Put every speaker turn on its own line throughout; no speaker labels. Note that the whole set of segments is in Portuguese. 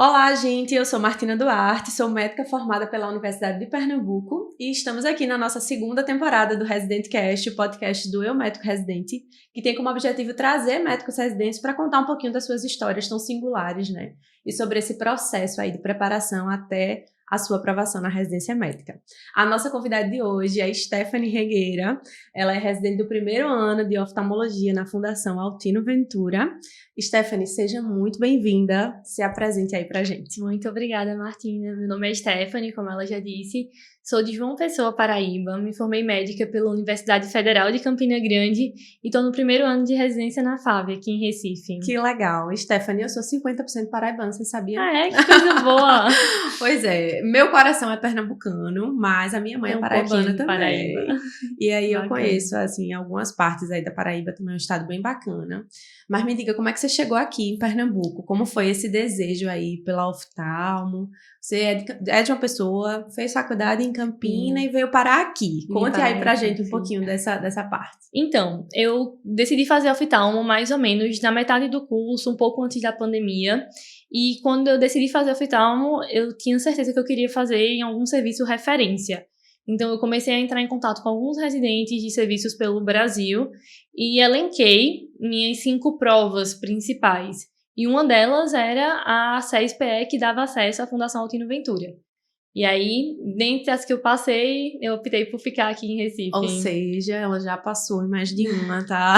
Olá, gente! Eu sou Martina Duarte, sou médica formada pela Universidade de Pernambuco e estamos aqui na nossa segunda temporada do Resident Cast, o podcast do Eu Médico Residente, que tem como objetivo trazer médicos residentes para contar um pouquinho das suas histórias tão singulares, né? E sobre esse processo aí de preparação até a sua aprovação na residência médica. A nossa convidada de hoje é Stephanie Regueira. Ela é residente do primeiro ano de oftalmologia na Fundação Altino Ventura. Stephanie, seja muito bem-vinda. Se apresente aí pra gente.
Muito obrigada, Martina. Meu nome é Stephanie, como ela já disse. Sou de João Pessoa, Paraíba. Me formei médica pela Universidade Federal de Campina Grande e estou no primeiro ano de residência na FAV, aqui em Recife.
Que legal. Stephanie, eu sou 50% paraibana, você sabia?
Ah, é? Que coisa boa!
Pois é. Meu coração é pernambucano, mas a minha mãe é paraibana também.
Paraíba.
E aí eu conheço, assim, algumas partes aí da Paraíba, também é um estado bem bacana. Mas me diga, como é que você chegou aqui em Pernambuco? Como foi esse desejo aí pela oftalmo? Você é de uma pessoa, fez faculdade em Campina e veio parar aqui. Conte aí pra gente um pouquinho dessa parte.
Então, eu decidi fazer oftalmo mais ou menos na metade do curso, um pouco antes da pandemia. E quando eu decidi fazer oftalmo, eu tinha certeza que eu queria fazer em algum serviço referência. Então, eu comecei a entrar em contato com alguns residentes de serviços pelo Brasil e elenquei minhas 5 provas principais. E uma delas era a CESPE, que dava acesso à Fundação Altino Ventura. E aí, dentre as que eu passei, eu optei por ficar aqui em Recife.
Ou seja, ela já passou em mais de uma, tá?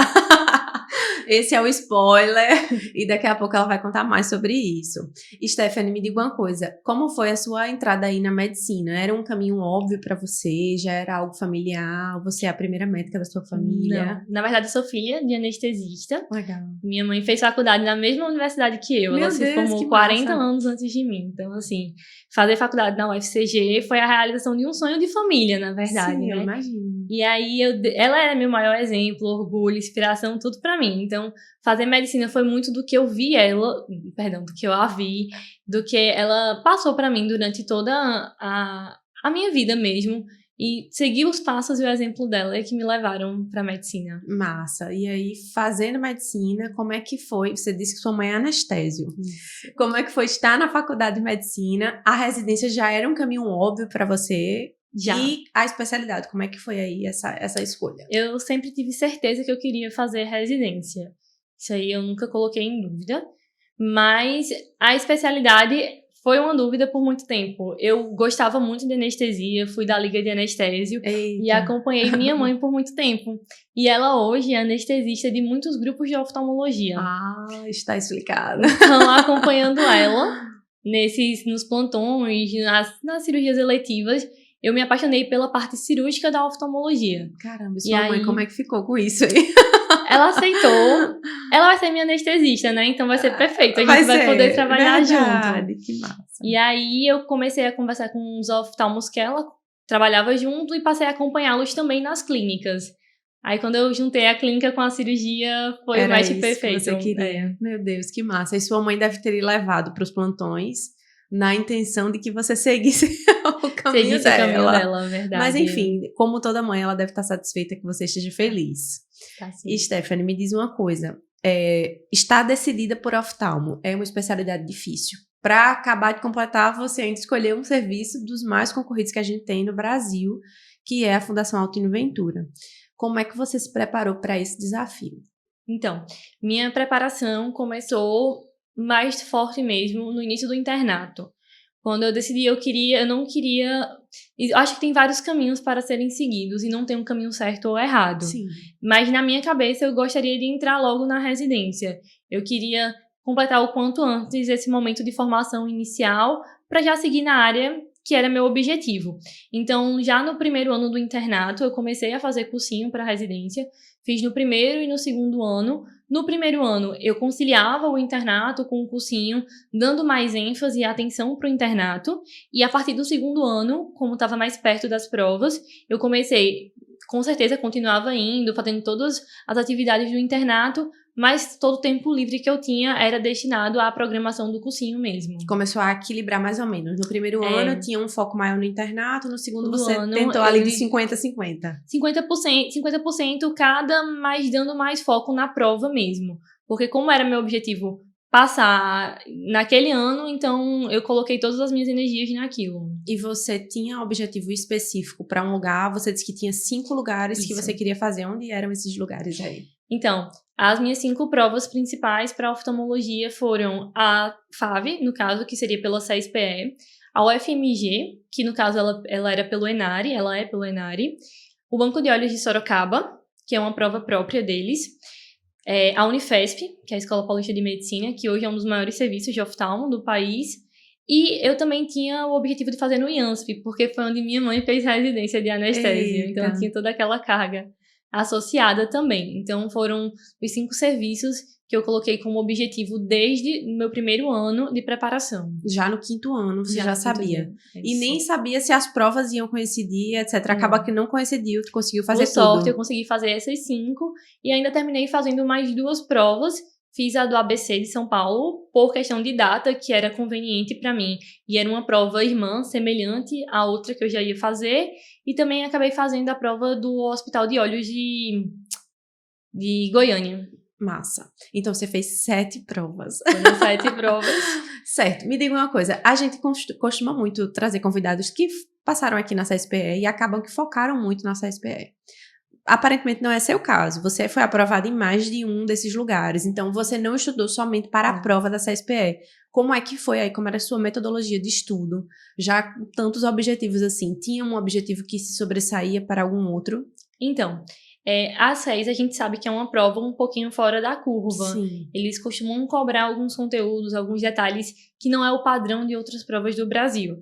Esse é o spoiler, e daqui a pouco ela vai contar mais sobre isso. Stephanie, me diga uma coisa, como foi a sua entrada aí na medicina? Era um caminho óbvio pra você? Já era algo familiar? Você é a primeira médica da sua família?
Não, na verdade eu sou filha de anestesista.
Legal.
Minha mãe fez faculdade na mesma universidade que eu. Ela se formou 40 anos antes de mim. Então, assim, fazer faculdade na UFCG foi a realização de um sonho de família, na verdade.
Sim,
né?
Eu imagino.
E aí, ela era meu maior exemplo, orgulho, inspiração, tudo pra mim. Então, fazer medicina foi muito do que eu vi do que eu a vi, do que ela passou pra mim durante toda a minha vida mesmo. E seguir os passos e o exemplo dela é que me levaram pra medicina.
Massa. E aí, fazendo medicina, como é que foi? Você disse que sua mãe é anestésio.
Isso.
Como é que foi estar na faculdade de medicina? A residência já era um caminho óbvio pra você?
Já.
E a especialidade, como é que foi aí essa escolha?
Eu sempre tive certeza que eu queria fazer residência. Isso aí eu nunca coloquei em dúvida. Mas a especialidade foi uma dúvida por muito tempo. Eu gostava muito de anestesia, fui da Liga de Anestésio.
Eita.
E acompanhei minha mãe por muito tempo. E ela hoje é anestesista de muitos grupos de oftalmologia.
Ah, está explicado.
Então, acompanhando ela nos plantões, nas cirurgias eletivas, eu me apaixonei pela parte cirúrgica da oftalmologia.
Caramba, sua mãe, como é que ficou com isso aí?
Ela aceitou. Ela vai ser minha anestesista, né? Então vai ser perfeito. A gente vai poder trabalhar junto.
Que massa.
E aí eu comecei a conversar com os oftalmos que ela trabalhava junto e passei a acompanhá-los também nas clínicas. Aí quando eu juntei a clínica com a cirurgia, foi o match perfeito.
Que você queria. Meu Deus, que massa. E sua mãe deve ter levado para os plantões na intenção de que você seguisse o caminho dela,
verdade.
Mas enfim, como toda mãe, ela deve estar satisfeita que você esteja feliz.
Tá, sim.
E Stephanie, me diz uma coisa. Estar decidida por oftalmo é uma especialidade difícil. Para acabar de completar, você ainda escolheu um serviço dos mais concorridos que a gente tem no Brasil, que é a Fundação Altino Ventura. Como é que você se preparou para esse desafio?
Então, minha preparação começou mais forte mesmo no início do internato. Quando eu decidi, eu não queria... Eu acho que tem vários caminhos para serem seguidos e não tem um caminho certo ou errado.
Sim.
Mas na minha cabeça eu gostaria de entrar logo na residência. Eu queria completar o quanto antes esse momento de formação inicial para já seguir na área que era meu objetivo. Então, já no primeiro ano do internato, eu comecei a fazer cursinho para residência. Fiz no primeiro e no segundo ano. No primeiro ano, eu conciliava o internato com o cursinho, dando mais ênfase e atenção para o internato. E a partir do segundo ano, como estava mais perto das provas, eu comecei, com certeza, continuava indo, fazendo todas as atividades do internato, mas todo o tempo livre que eu tinha era destinado à programação do cursinho mesmo.
Começou a equilibrar mais ou menos. No primeiro ano tinha um foco maior no internato, no segundo você tentou ali de 50-50.
50% cada, mas dando mais foco na prova mesmo. Porque como era meu objetivo passar naquele ano, então eu coloquei todas as minhas energias naquilo.
E você tinha objetivo específico para um lugar? Você disse que tinha 5 lugares
Isso.
que você queria fazer. Onde eram esses lugares aí?
Então, as minhas 5 provas principais para oftalmologia foram a FAV, no caso, que seria pela CESPE, a UFMG, que no caso ela era pelo ENARE, ela é pelo ENARE, o Banco de Olhos de Sorocaba, que é uma prova própria deles, a Unifesp, que é a Escola Paulista de Medicina, que hoje é um dos maiores serviços de oftalmo do país, e eu também tinha o objetivo de fazer no IANSP, porque foi onde minha mãe fez residência de anestesia, então eu tinha toda aquela carga associada também. Então foram os 5 serviços que eu coloquei como objetivo desde o meu primeiro ano de preparação.
Já no 5º ano você já sabia. E nem
Isso.
sabia se as provas iam coincidir, etc. Acaba que não coincidiu, tu conseguiu fazer
Por sorte,
tudo.
eu consegui fazer essas 5 e ainda terminei fazendo mais 2 provas. Fiz a do ABC de São Paulo por questão de data, que era conveniente para mim. E era uma prova irmã, semelhante à outra que eu já ia fazer. E também acabei fazendo a prova do Hospital de Olhos de Goiânia.
Massa. Então você fez 7 provas.
Foram 7 provas.
Certo. Me diga uma coisa. A gente costuma muito trazer convidados que passaram aqui na CSPE e acabam que focaram muito na CSPE. Aparentemente não é seu caso. Você foi aprovado em mais de um desses lugares. Então, você não estudou somente para a prova da CSPE. Como é que foi aí? Como era a sua metodologia de estudo? Já com tantos objetivos assim, tinha um objetivo que se sobressaía para algum outro?
Então, a SES a gente sabe que é uma prova um pouquinho fora da curva.
Sim.
Eles costumam cobrar alguns conteúdos, alguns detalhes que não é o padrão de outras provas do Brasil.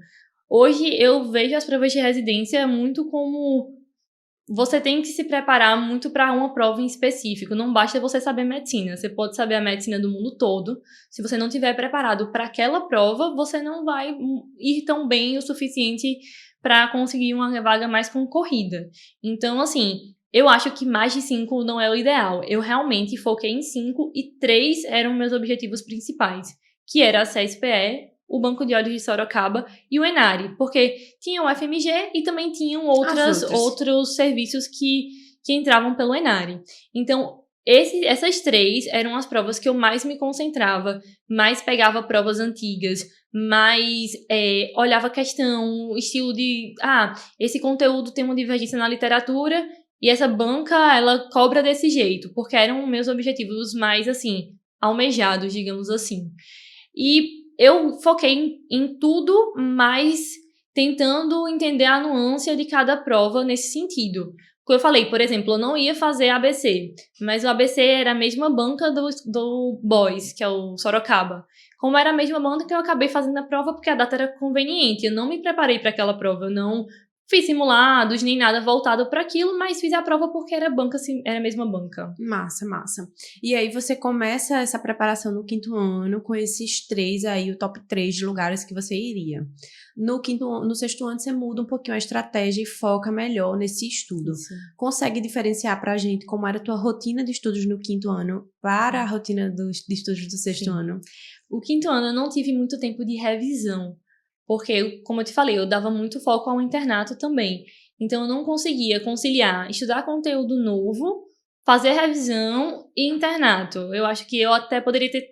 Hoje eu vejo as provas de residência muito como você tem que se preparar muito para uma prova em específico. Não basta você saber medicina. Você pode saber a medicina do mundo todo. Se você não estiver preparado para aquela prova, você não vai ir tão bem o suficiente para conseguir uma vaga mais concorrida. Então, assim, eu acho que mais de 5 não é o ideal. Eu realmente foquei em 5 e 3 eram meus objetivos principais, que era a CESPE, o Banco de Olhos de Sorocaba e o ENARE, porque tinha o FMG e também tinham outros serviços que entravam pelo ENARE. Então, essas 3 eram as provas que eu mais me concentrava, mais pegava provas antigas, mais olhava a questão, estilo de, esse conteúdo tem uma divergência na literatura e essa banca, ela cobra desse jeito, porque eram meus objetivos mais, assim, almejados, digamos assim. E eu foquei em tudo, mas tentando entender a nuance de cada prova nesse sentido. Como eu falei, por exemplo, eu não ia fazer ABC, mas o ABC era a mesma banca do Boys, que é o Sorocaba. Como era a mesma banca, eu acabei fazendo a prova porque a data era conveniente. Eu não me preparei para aquela prova, eu não fiz simulados, nem nada voltado para aquilo, mas fiz a prova porque era a mesma banca.
Massa, massa. E aí você começa essa preparação no 5º ano com esses 3 aí, o top 3 de lugares que você iria. No 6º ano você muda um pouquinho a estratégia e foca melhor nesse estudo.
Isso.
Consegue diferenciar pra gente como era a tua rotina de estudos no 5º ano para a rotina de estudos do 6º ano?
O 5º ano eu não tive muito tempo de revisão. Porque, como eu te falei, eu dava muito foco ao internato também. Então, eu não conseguia conciliar estudar conteúdo novo, fazer revisão e internato. Eu acho que eu até poderia ter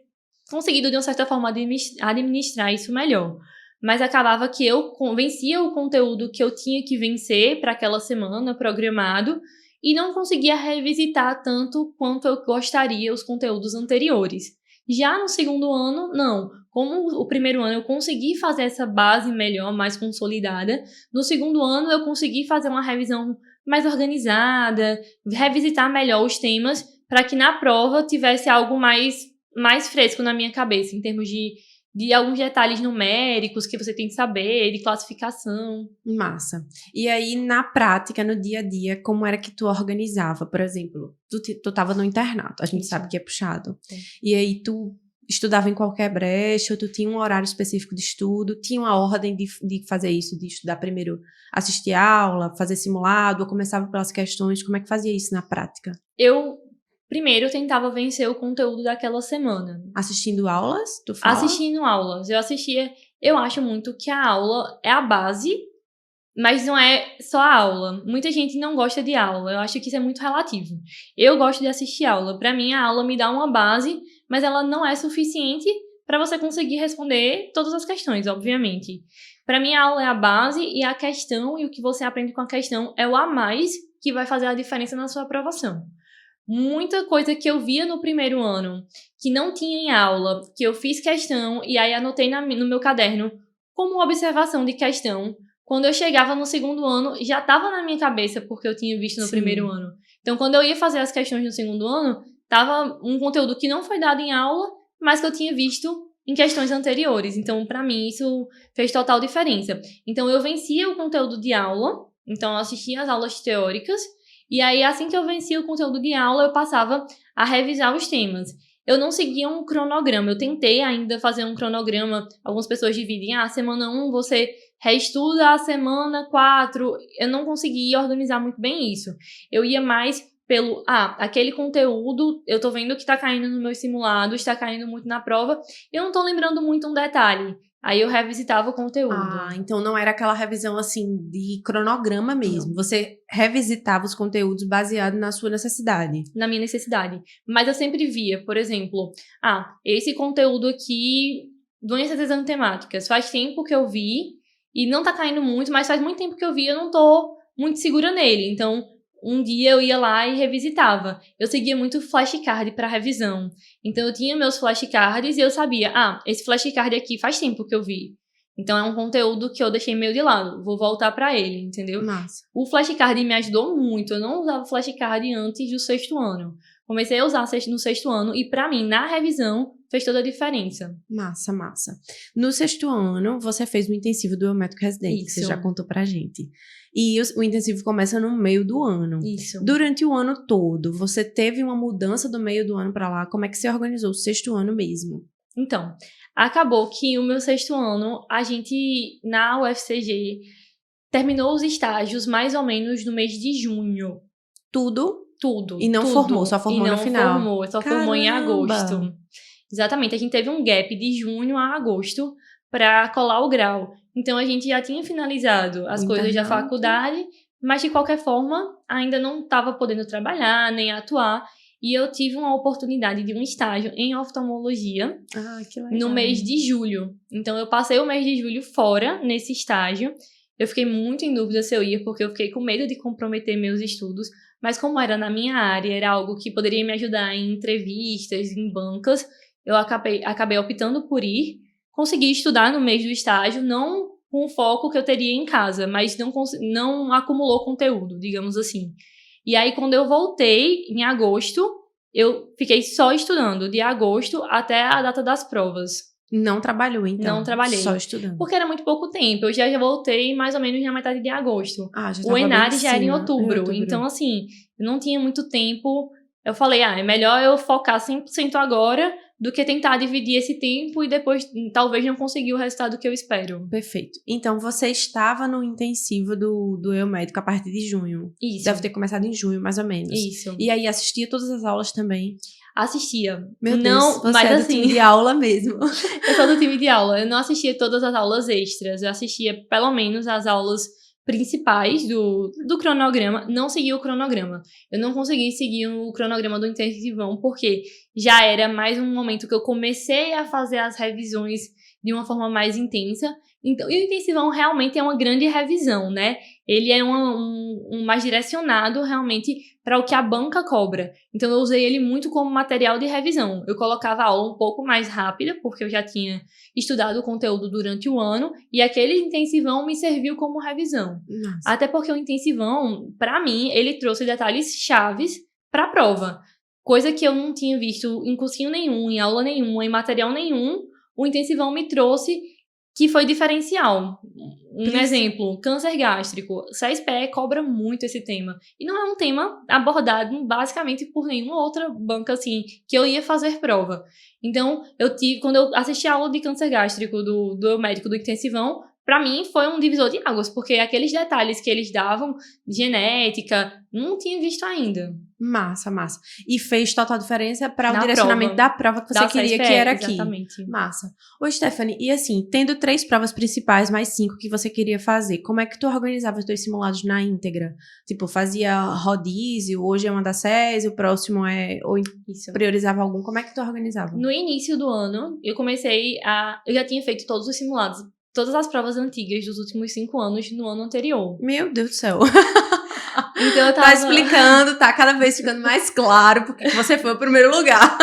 conseguido, de uma certa forma, administrar isso melhor. Mas acabava que eu vencia o conteúdo que eu tinha que vencer para aquela semana, programado, e não conseguia revisitar tanto quanto eu gostaria os conteúdos anteriores. Já no 2º ano, não. Como o 1º ano eu consegui fazer essa base melhor, mais consolidada, no 2º ano eu consegui fazer uma revisão mais organizada, revisitar melhor os temas, para que na prova tivesse algo mais fresco na minha cabeça, em termos de alguns detalhes numéricos que você tem que saber, de classificação.
Massa. E aí, na prática, no dia a dia, como era que tu organizava? Por exemplo, tu tava no internato, a gente sabe que é puxado. E aí, tu estudava em qualquer brecha, ou tu tinha um horário específico de estudo, tinha uma ordem de fazer isso, de estudar primeiro, assistir aula, fazer simulado, ou começava pelas questões, como é que fazia isso na prática?
Eu primeiro tentava vencer o conteúdo daquela semana.
Assistindo aulas, tu fala?
Assistindo aulas. Eu acho muito que a aula é a base Mas não é só a aula. Muita gente não gosta de aula. Eu acho que isso é muito relativo. Eu gosto de assistir aula. Para mim, a aula me dá uma base, mas ela não é suficiente para você conseguir responder todas as questões, obviamente. Para mim, a aula é a base e a questão e o que você aprende com a questão é o a mais que vai fazer a diferença na sua aprovação. Muita coisa que eu via no primeiro ano, que não tinha em aula, que eu fiz questão e aí anotei no meu caderno como observação de questão. Quando eu chegava no segundo ano, já estava na minha cabeça, porque eu tinha visto no primeiro ano. Então, quando eu ia fazer as questões no segundo ano, estava um conteúdo que não foi dado em aula, mas que eu tinha visto em questões anteriores. Então, para mim, isso fez total diferença. Então, eu vencia o conteúdo de aula, então eu assistia às aulas teóricas, e aí, assim que eu vencia o conteúdo de aula, eu passava a revisar os temas. Eu não seguia um cronograma, eu tentei ainda fazer um cronograma, algumas pessoas dividem, semana 1 você reestuda a semana 4, eu não consegui organizar muito bem isso. Eu ia mais pelo, aquele conteúdo, eu tô vendo que tá caindo nos meus simulados, tá caindo muito na prova, eu não tô lembrando muito um detalhe. Aí eu revisitava o conteúdo.
Então não era aquela revisão assim de cronograma mesmo. Não. Você revisitava os conteúdos baseado na sua necessidade.
Na minha necessidade. Mas eu sempre via, por exemplo, esse conteúdo aqui, doenças exantemáticas, faz tempo que eu vi e não tá caindo muito, mas faz muito tempo que eu vi e eu não tô muito segura nele. Então, um dia eu ia lá e revisitava. Eu seguia muito flashcard para revisão. Então, eu tinha meus flashcards e eu sabia, esse flashcard aqui faz tempo que eu vi. Então, é um conteúdo que eu deixei meio de lado. Vou voltar para ele, entendeu?
Massa.
O flashcard me ajudou muito. Eu não usava flashcard antes do 6º ano. Comecei a usar no 6º ano e, para mim, na revisão, fez toda a diferença.
Massa, massa. No 6º ano, você fez o intensivo do Biométrico Residente, que você já contou pra gente. E o intensivo começa no meio do ano.
Isso.
Durante o ano todo, você teve uma mudança do meio do ano pra lá? Como é que você organizou o 6º ano mesmo?
Então, acabou que o meu 6º ano, a gente, na UFCG, terminou os estágios mais ou menos no mês de junho.
Tudo?
Tudo.
E não formou, só formou no final?
Só formou em agosto. Exatamente, a gente teve um gap de junho a agosto para colar o grau. Então, a gente já tinha finalizado as coisas da faculdade, mas, de qualquer forma, ainda não estava podendo trabalhar, nem atuar. E eu tive uma oportunidade de um estágio em oftalmologia
que legal.
No mês de julho. Então, eu passei o mês de julho fora nesse estágio. Eu fiquei muito em dúvida se eu ia, porque eu fiquei com medo de comprometer meus estudos. Mas como era na minha área, era algo que poderia me ajudar em entrevistas, em bancas, eu acabei optando por ir. Consegui estudar no mês do estágio, não com o foco que eu teria em casa, mas não acumulou conteúdo, digamos assim. E aí, quando eu voltei, em agosto, eu fiquei só estudando, de agosto até a data das provas.
Não trabalhou, então?
Não trabalhei.
Só estudando?
Porque era muito pouco tempo. Eu já voltei mais ou menos na metade de agosto.
Já
o ENAD já era em outubro. Então, assim, eu não tinha muito tempo. Eu falei, é melhor eu focar 100% agora do que tentar dividir esse tempo e depois talvez não conseguir o resultado que eu espero.
Perfeito. Então, você estava no intensivo do Eu Médico a partir de junho.
Isso.
Deve ter começado em junho, mais ou menos.
Isso.
E aí, assistia todas as aulas também?
Assistia.
Meu Deus,
não,
você
mas
é do
assim,
time de aula mesmo.
Eu sou do time de aula. Eu não assistia todas as aulas extras. Eu assistia, pelo menos, as aulas principais do cronograma. Não segui o cronograma. Eu não consegui seguir o cronograma do intensivão, porque já era mais um momento que eu comecei a fazer as revisões de uma forma mais intensa. Então, e o intensivão realmente é uma grande revisão, né? Ele é um mais direcionado realmente para o que a banca cobra. Então, eu usei ele muito como material de revisão. Eu colocava a aula um pouco mais rápida, porque eu já tinha estudado o conteúdo durante o ano, e aquele intensivão me serviu como revisão.
Nossa.
Até porque o intensivão, para mim, ele trouxe detalhes chaves para a prova. Coisa que eu não tinha visto em cursinho nenhum, em aula nenhuma, em material nenhum. O intensivão me trouxe que foi diferencial. Um exemplo, câncer gástrico. CESPE cobra muito esse tema. E não é um tema abordado basicamente por nenhuma outra banca, assim, que eu ia fazer prova. Então, quando eu assisti a aula de câncer gástrico do médico do intensivão, para mim foi um divisor de águas, porque aqueles detalhes que eles davam, genética, não tinha visto ainda.
Massa, massa. E fez total diferença para o
Na
direcionamento
prova.
da prova que você
Da
queria
CSPE,
que era aqui.
exatamente.
Massa. Ô, Stephanie, e assim, tendo 3 provas principais, mais 5 que você queria fazer, como é que tu organizava os teus simulados na íntegra? Tipo, fazia rodízio, hoje é uma da SES, o próximo é... Ou
Isso.
priorizava algum? Como é que tu organizava?
No início do ano, eu já tinha feito todos os simulados, todas as provas antigas dos últimos 5 anos no ano anterior.
Meu Deus do céu.
Então eu tava...
Tá explicando, tá cada vez ficando mais claro porque você foi o primeiro lugar.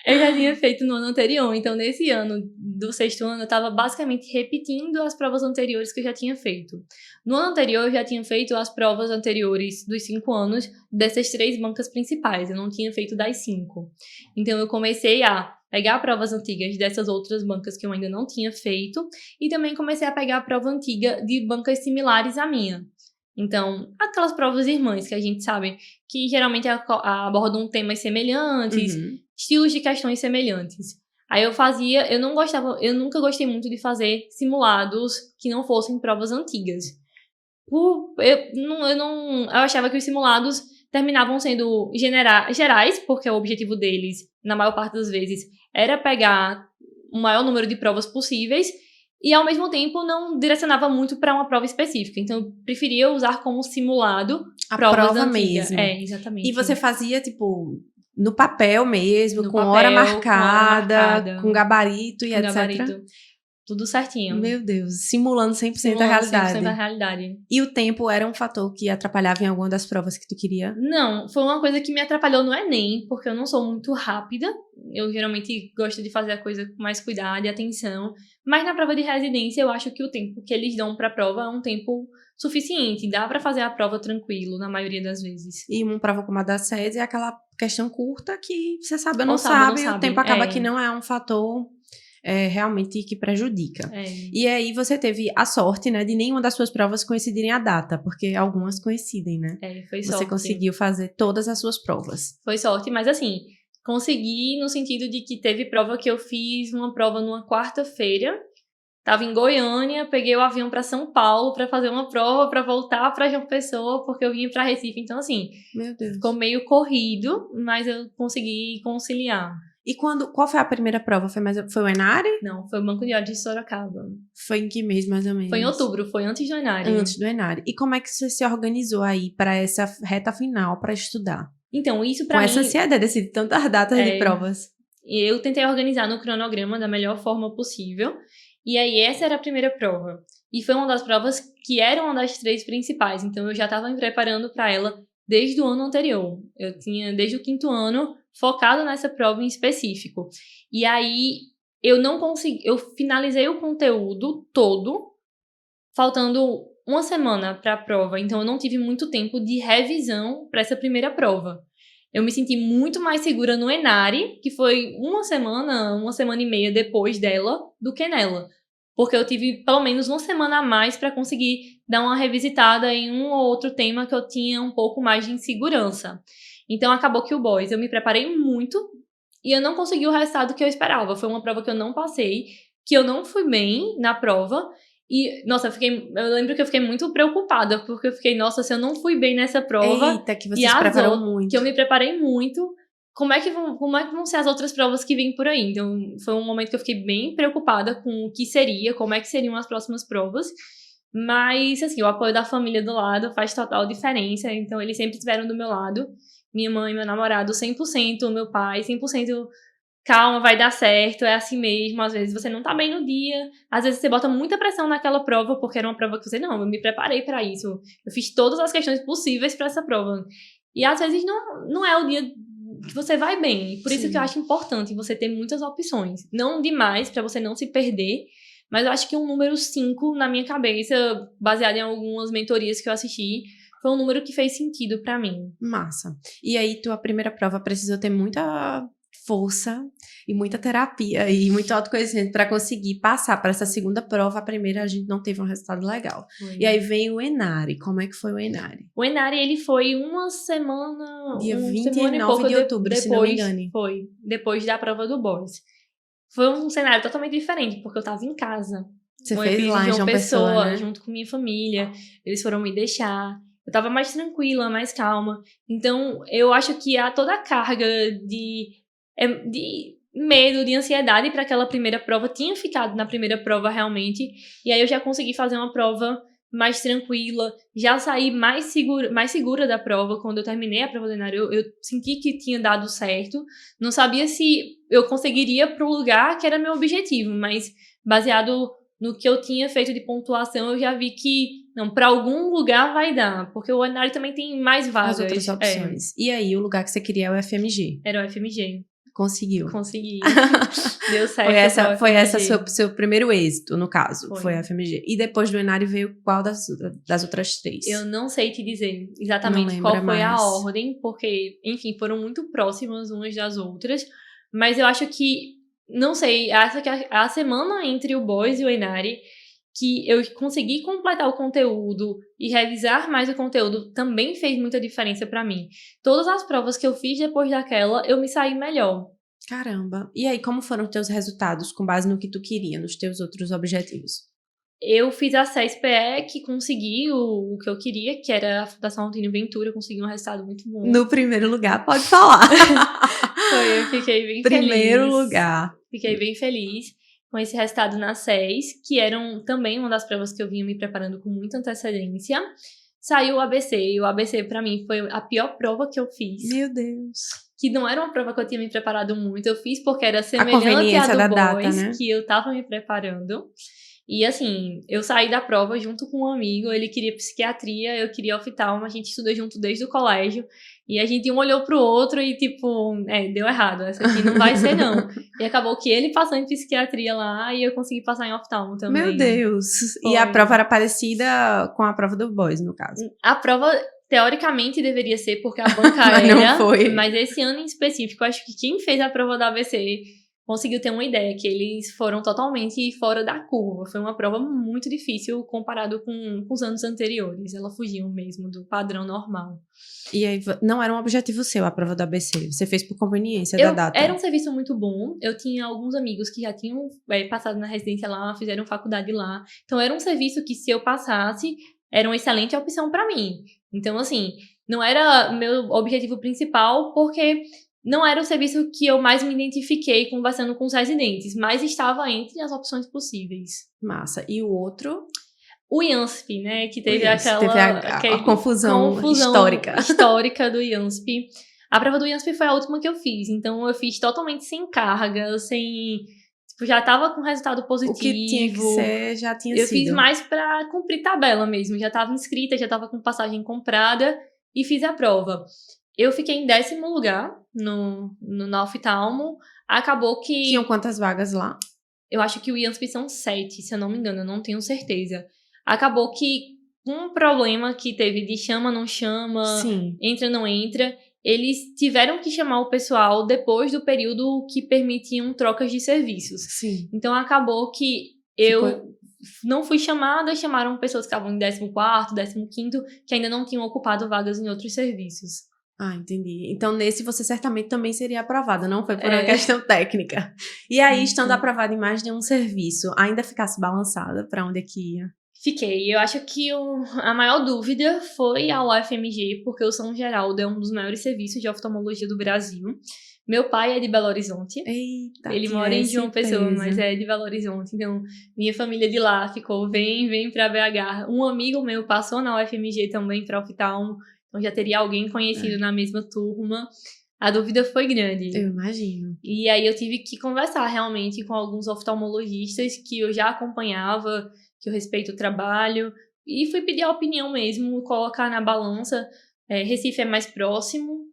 Eu já tinha feito no ano anterior, então nesse ano do 6º ano eu tava basicamente repetindo as provas anteriores que eu já tinha feito. No ano anterior eu já tinha feito as provas anteriores dos 5 anos dessas 3 bancas principais, eu não tinha feito das 5. Então eu comecei a pegar provas antigas dessas outras bancas que eu ainda não tinha feito e também comecei a pegar a prova antiga de bancas similares à minha. Então, aquelas provas irmãs que a gente sabe que geralmente abordam temas semelhantes, estilos de questões semelhantes. Aí eu nunca gostei muito de fazer simulados que não fossem provas antigas. Eu achava que os simulados terminavam sendo gerais, porque o objetivo deles, na maior parte das vezes, era pegar o maior número de provas possíveis e, ao mesmo tempo, não direcionava muito para uma prova específica. Então, eu preferia usar como simulado
A
provas
prova
antigas.
mesmo.
Exatamente.
E você fazia, tipo, no papel mesmo,
No
com
papel,
hora
com hora
marcada,
marcada,
com gabarito e
com
etc.
gabarito. Tudo certinho.
Meu Deus, simulando 100% a
Simulando
realidade.
100% a realidade.
E o tempo era um fator que atrapalhava em alguma das provas que tu queria?
Não, foi uma coisa que me atrapalhou no Enem, porque eu não sou muito rápida. Eu geralmente gosto de fazer a coisa com mais cuidado e atenção. Mas na prova de residência, eu acho que o tempo que eles dão pra prova é um tempo suficiente. Dá pra fazer a prova tranquilo, na maioria das vezes.
E uma prova como a da SES é aquela questão curta que você sabe ou não
Ou
sabe,
não
e o
sabe.
tempo acaba que não é um fator realmente que prejudica. E aí você teve a sorte, né, de nenhuma das suas provas coincidirem a data, porque algumas coincidem, né?
Foi sorte.
Você conseguiu fazer todas as suas provas.
Foi sorte, mas assim, consegui no sentido de que teve prova que eu fiz uma prova numa quarta-feira. Tava em Goiânia, peguei o avião para São Paulo para fazer uma prova, para voltar para João Pessoa, porque eu vinha para Recife. Então, assim,
meu Deus,
ficou meio corrido, mas eu consegui conciliar.
E qual foi a primeira prova? Foi o Enare?
Não, foi o Banco de Dados de Sorocaba.
Foi em que mês, mais ou menos?
Foi em outubro, foi antes do Enare.
Antes do Enare. E como é que você se organizou aí para essa reta final, para estudar?
Então, isso para
mim...
Com
essa ansiedade, de tantas datas de provas.
Eu tentei organizar no cronograma da melhor forma possível. E aí, essa era a primeira prova. E foi uma das provas que era uma das 3 principais. Então, eu já estava me preparando para ela desde o ano anterior. Eu tinha, desde o 5º ano, focado nessa prova em específico. E aí, eu finalizei o conteúdo todo, faltando uma semana para a prova. Então, eu não tive muito tempo de revisão para essa primeira prova. Eu me senti muito mais segura no Enare, que foi uma semana e meia depois dela, do que nela. Porque eu tive pelo menos uma semana a mais para conseguir dar uma revisitada em um ou outro tema que eu tinha um pouco mais de insegurança. Então, acabou que o Boys, eu me preparei muito e eu não consegui o resultado que eu esperava. Foi uma prova que eu não passei, que eu não fui bem na prova. E, nossa, eu lembro que eu fiquei muito preocupada, porque eu fiquei, nossa, se eu não fui bem nessa prova...
Eita, que você se preparou muito.
Que eu me preparei muito, como é que vão ser as outras provas que vêm por aí? Então, foi um momento que eu fiquei bem preocupada com o que seria, como é que seriam as próximas provas. Mas, assim, o apoio da família do lado faz total diferença, então eles sempre estiveram do meu lado. Minha mãe, meu namorado, 100%, meu pai, 100%... Calma, vai dar certo, é assim mesmo. Às vezes você não tá bem no dia, às vezes você bota muita pressão naquela prova, porque era uma prova que você, não, eu me preparei pra isso, eu fiz todas as questões possíveis pra essa prova. E às vezes não é o dia que você vai bem. Por isso que eu acho importante você ter muitas opções. Não demais, pra você não se perder, mas eu acho que um número 5, na minha cabeça, baseado em algumas mentorias que eu assisti, foi um número que fez sentido pra mim.
Massa. E aí, tua primeira prova precisou ter muita força e muita terapia e muito autoconhecimento para conseguir passar para essa segunda prova. A primeira a gente não teve um resultado legal. E aí vem o Enare. Como é que foi o Enare?
O Enare, ele foi uma semana...
Dia 29 de outubro, se não me engano.
Foi, depois da prova do Boys. Foi um cenário totalmente diferente, porque eu tava em casa.
Você fez lá em João Pessoa, né?
Junto com minha família. Eles foram me deixar. eu tava mais tranquila, mais calma. Então, eu acho que toda a carga de medo, de ansiedade para aquela primeira prova tinha ficado na primeira prova realmente. E aí eu já consegui fazer uma prova mais tranquila, já saí mais segura da prova. Quando eu terminei a prova do Enário, eu senti que tinha dado certo. Não sabia se eu conseguiria pro lugar que era meu objetivo, mas baseado no que eu tinha feito de pontuação, eu já vi que, não, para algum lugar vai dar, porque o Enário também tem mais vagas.
As outras opções. E aí, o lugar que você queria é o FMG?
Era o FMG.
Conseguiu.
Consegui. Deu certo.
Foi essa seu primeiro êxito, no caso. Foi a FMG. E depois do Enário veio qual das outras 3?
Eu não sei te dizer exatamente qual foi a ordem, porque, enfim, foram muito próximas umas das outras. Mas eu acho que, não sei, essa que a semana entre o Boys e o Enari, que eu consegui completar o conteúdo e revisar mais o conteúdo, também fez muita diferença pra mim. Todas as provas que eu fiz depois daquela, eu me saí melhor.
Caramba. E aí, como foram os teus resultados com base no que tu queria, nos teus outros objetivos?
Eu fiz a CESPE, que consegui o que eu queria, que era a Fundação Antônio Ventura, consegui um resultado muito bom.
No primeiro lugar, pode falar.
Foi, eu fiquei bem
primeiro lugar.
Fiquei bem feliz com esse resultado na SES, que eram também uma das provas que eu vinha me preparando com muita antecedência. Saiu o ABC, e o ABC pra mim foi a pior prova que eu fiz.
Meu Deus.
Que não era uma prova que eu tinha me preparado muito, eu fiz porque era semelhante à do
da
Boys,
data, né?
Que eu tava me preparando. E assim, eu saí da prova junto com um amigo, ele queria psiquiatria, eu queria oftalmo, a gente estudou junto desde o colégio, e a gente um olhou pro outro e tipo, deu errado, essa aqui não vai ser não. E acabou que ele passou em psiquiatria lá e eu consegui passar em oftalmo também.
Meu Deus! Foi. E a prova era parecida com a prova do Boys, no caso?
A prova, teoricamente, deveria ser porque a banca
mas
era,
não foi.
Mas esse ano em específico, eu acho que quem fez a prova da ABC conseguiu ter uma ideia, que eles foram totalmente fora da curva. Foi uma prova muito difícil comparado com os anos anteriores. Ela fugiu mesmo do padrão normal.
E aí, não era um objetivo seu a prova do ABC? Você fez por conveniência da data?
Era um serviço muito bom. Eu tinha alguns amigos que já tinham passado na residência lá, fizeram faculdade lá. Então, era um serviço que, se eu passasse, era uma excelente opção para mim. Então, assim, não era meu objetivo principal, porque não era o serviço que eu mais me identifiquei conversando com os residentes, mas estava entre as opções possíveis.
Massa. E o outro?
O IANSP, né? Que teve
a confusão
histórica do IANSP. A prova do IANSP foi a última que eu fiz, então eu fiz totalmente sem carga, tipo, já tava com resultado positivo.
O que tinha que ser, já tinha sido.
Eu fiz mais pra cumprir tabela mesmo, já tava inscrita, já tava com passagem comprada e fiz a prova. Eu fiquei em 10º lugar na oftalmo. Acabou que...
Tinham quantas vagas lá?
Eu acho que o IANSP são 7, se eu não me engano, eu não tenho certeza. Acabou que um problema que teve de chama, não chama,
Sim.
Entra, não entra, eles tiveram que chamar o pessoal depois do período que permitiam trocas de serviços.
Sim.
Então acabou que eu não fui chamada, chamaram pessoas que estavam em 14º, 15º, que ainda não tinham ocupado vagas em outros serviços.
Ah, entendi. Então, nesse você certamente também seria aprovada, não foi por uma questão técnica. E aí, estando aprovada em mais de um serviço, ainda ficasse balançada para onde é que ia?
Fiquei. Eu acho que a maior dúvida foi a UFMG, porque o São Geraldo é um dos maiores serviços de oftalmologia do Brasil. Meu pai é de Belo Horizonte.
Eita,
ele mora em João Pessoa, mas é de Belo Horizonte. Então, minha família de lá ficou, vem pra BH. Um amigo meu passou na UFMG também pra oftalmo. Então já teria alguém conhecido na mesma turma. A dúvida foi grande.
Eu imagino.
E aí eu tive que conversar realmente com alguns oftalmologistas que eu já acompanhava, que eu respeito o trabalho. E fui pedir a opinião mesmo, colocar na balança. Recife é mais próximo.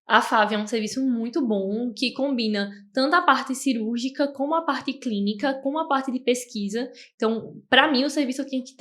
A FAV é um serviço muito bom, que combina tanto a parte cirúrgica, como a parte clínica, como a parte de pesquisa. Então, para mim, o serviço tinha que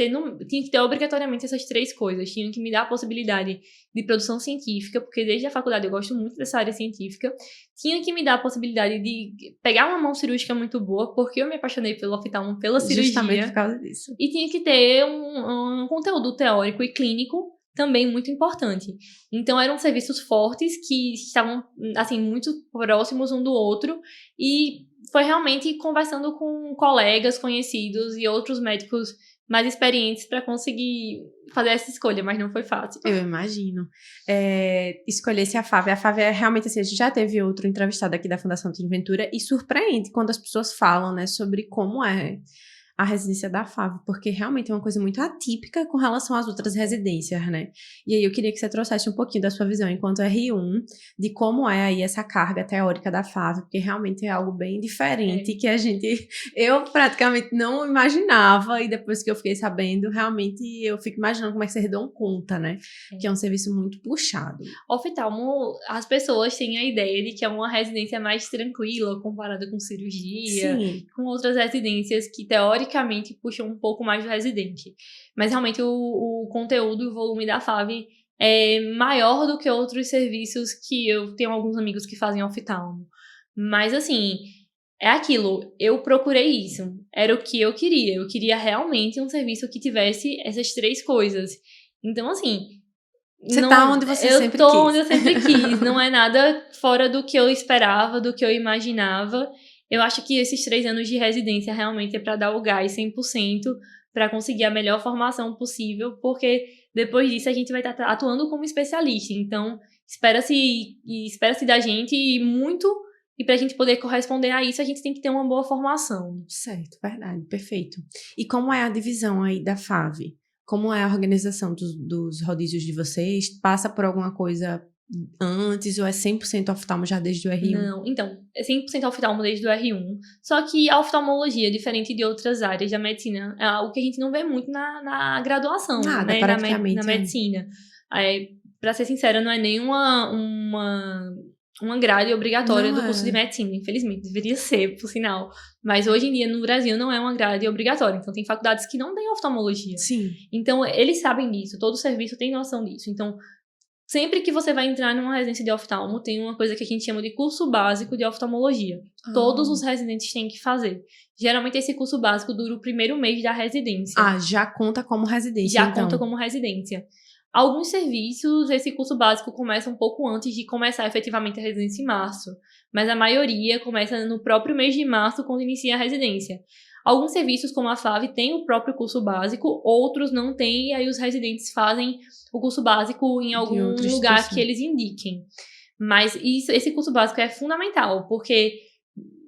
ter obrigatoriamente essas 3 coisas. Tinha que me dar a possibilidade de produção científica, porque desde a faculdade eu gosto muito dessa área científica. Tinha que me dar a possibilidade de pegar uma mão cirúrgica muito boa, porque eu me apaixonei pelo oftalmo, pela cirurgia.
Justamente por causa disso.
E tinha que ter um conteúdo teórico e clínico também muito importante. Então, eram serviços fortes que estavam, assim, muito próximos um do outro, e foi realmente conversando com colegas conhecidos e outros médicos mais experientes para conseguir fazer essa escolha, mas não foi fácil.
Eu imagino. Escolher-se a FAV. A FAV é realmente assim, a gente já teve outro entrevistado aqui da Fundação Antônio Ventura e surpreende quando as pessoas falam, né, sobre como é a residência da FAV, porque realmente é uma coisa muito atípica com relação às outras residências, né? E aí eu queria que você trouxesse um pouquinho da sua visão enquanto R1, de como é aí essa carga teórica da FAV, porque realmente é algo bem diferente que eu praticamente não imaginava, e depois que eu fiquei sabendo, realmente eu fico imaginando como é que vocês dão conta, né? Que é um serviço muito puxado.
Oftalmo, as pessoas têm a ideia de que é uma residência mais tranquila comparada com cirurgia,
Sim.
com outras residências que teoricamente puxam um pouco mais do residente. Mas realmente o conteúdo e o volume da FAV é maior do que outros serviços que eu tenho alguns amigos que fazem oftalmo. Mas assim, é aquilo, eu procurei isso, era o que eu queria realmente um serviço que tivesse essas 3 coisas. Então assim,
Tá onde você sempre quis.
Eu tô onde eu sempre quis, não é nada fora do que eu esperava, do que eu imaginava. Eu acho que esses 3 anos de residência realmente é para dar o gás 100%, para conseguir a melhor formação possível, porque depois disso a gente vai estar atuando como especialista. Então, espera-se da gente muito, e para a gente poder corresponder a isso, a gente tem que ter uma boa formação.
Certo, verdade, perfeito. E como é a divisão aí da FAV? Como é a organização dos rodízios de vocês? Passa por alguma coisa antes ou é 100% oftalmo já desde o R1?
Não, então, é 100% oftalmo desde o R1, só que a oftalmologia, diferente de outras áreas da medicina, é algo que a gente não vê muito na graduação,
Nada,
né,
praticamente.
na medicina. Pra ser sincera, não é nem uma grade obrigatória do curso de medicina, infelizmente, deveria ser, por sinal. Mas hoje em dia, no Brasil, não é uma grade obrigatória, então tem faculdades que não têm oftalmologia.
Sim.
Então, eles sabem disso, todo serviço tem noção disso. Então, sempre que você vai entrar numa residência de oftalmo, tem uma coisa que a gente chama de curso básico de oftalmologia. Todos os residentes têm que fazer. Geralmente, esse curso básico dura o primeiro mês da residência.
Já conta como residência,
Já conta como residência. Alguns serviços, esse curso básico começa um pouco antes de começar efetivamente a residência em março. Mas a maioria começa no próprio mês de março, quando inicia a residência. Alguns serviços, como a FAV, têm o próprio curso básico, outros não têm, e aí os residentes fazem o curso básico em algum lugar que eles indiquem. Mas esse curso básico é fundamental, porque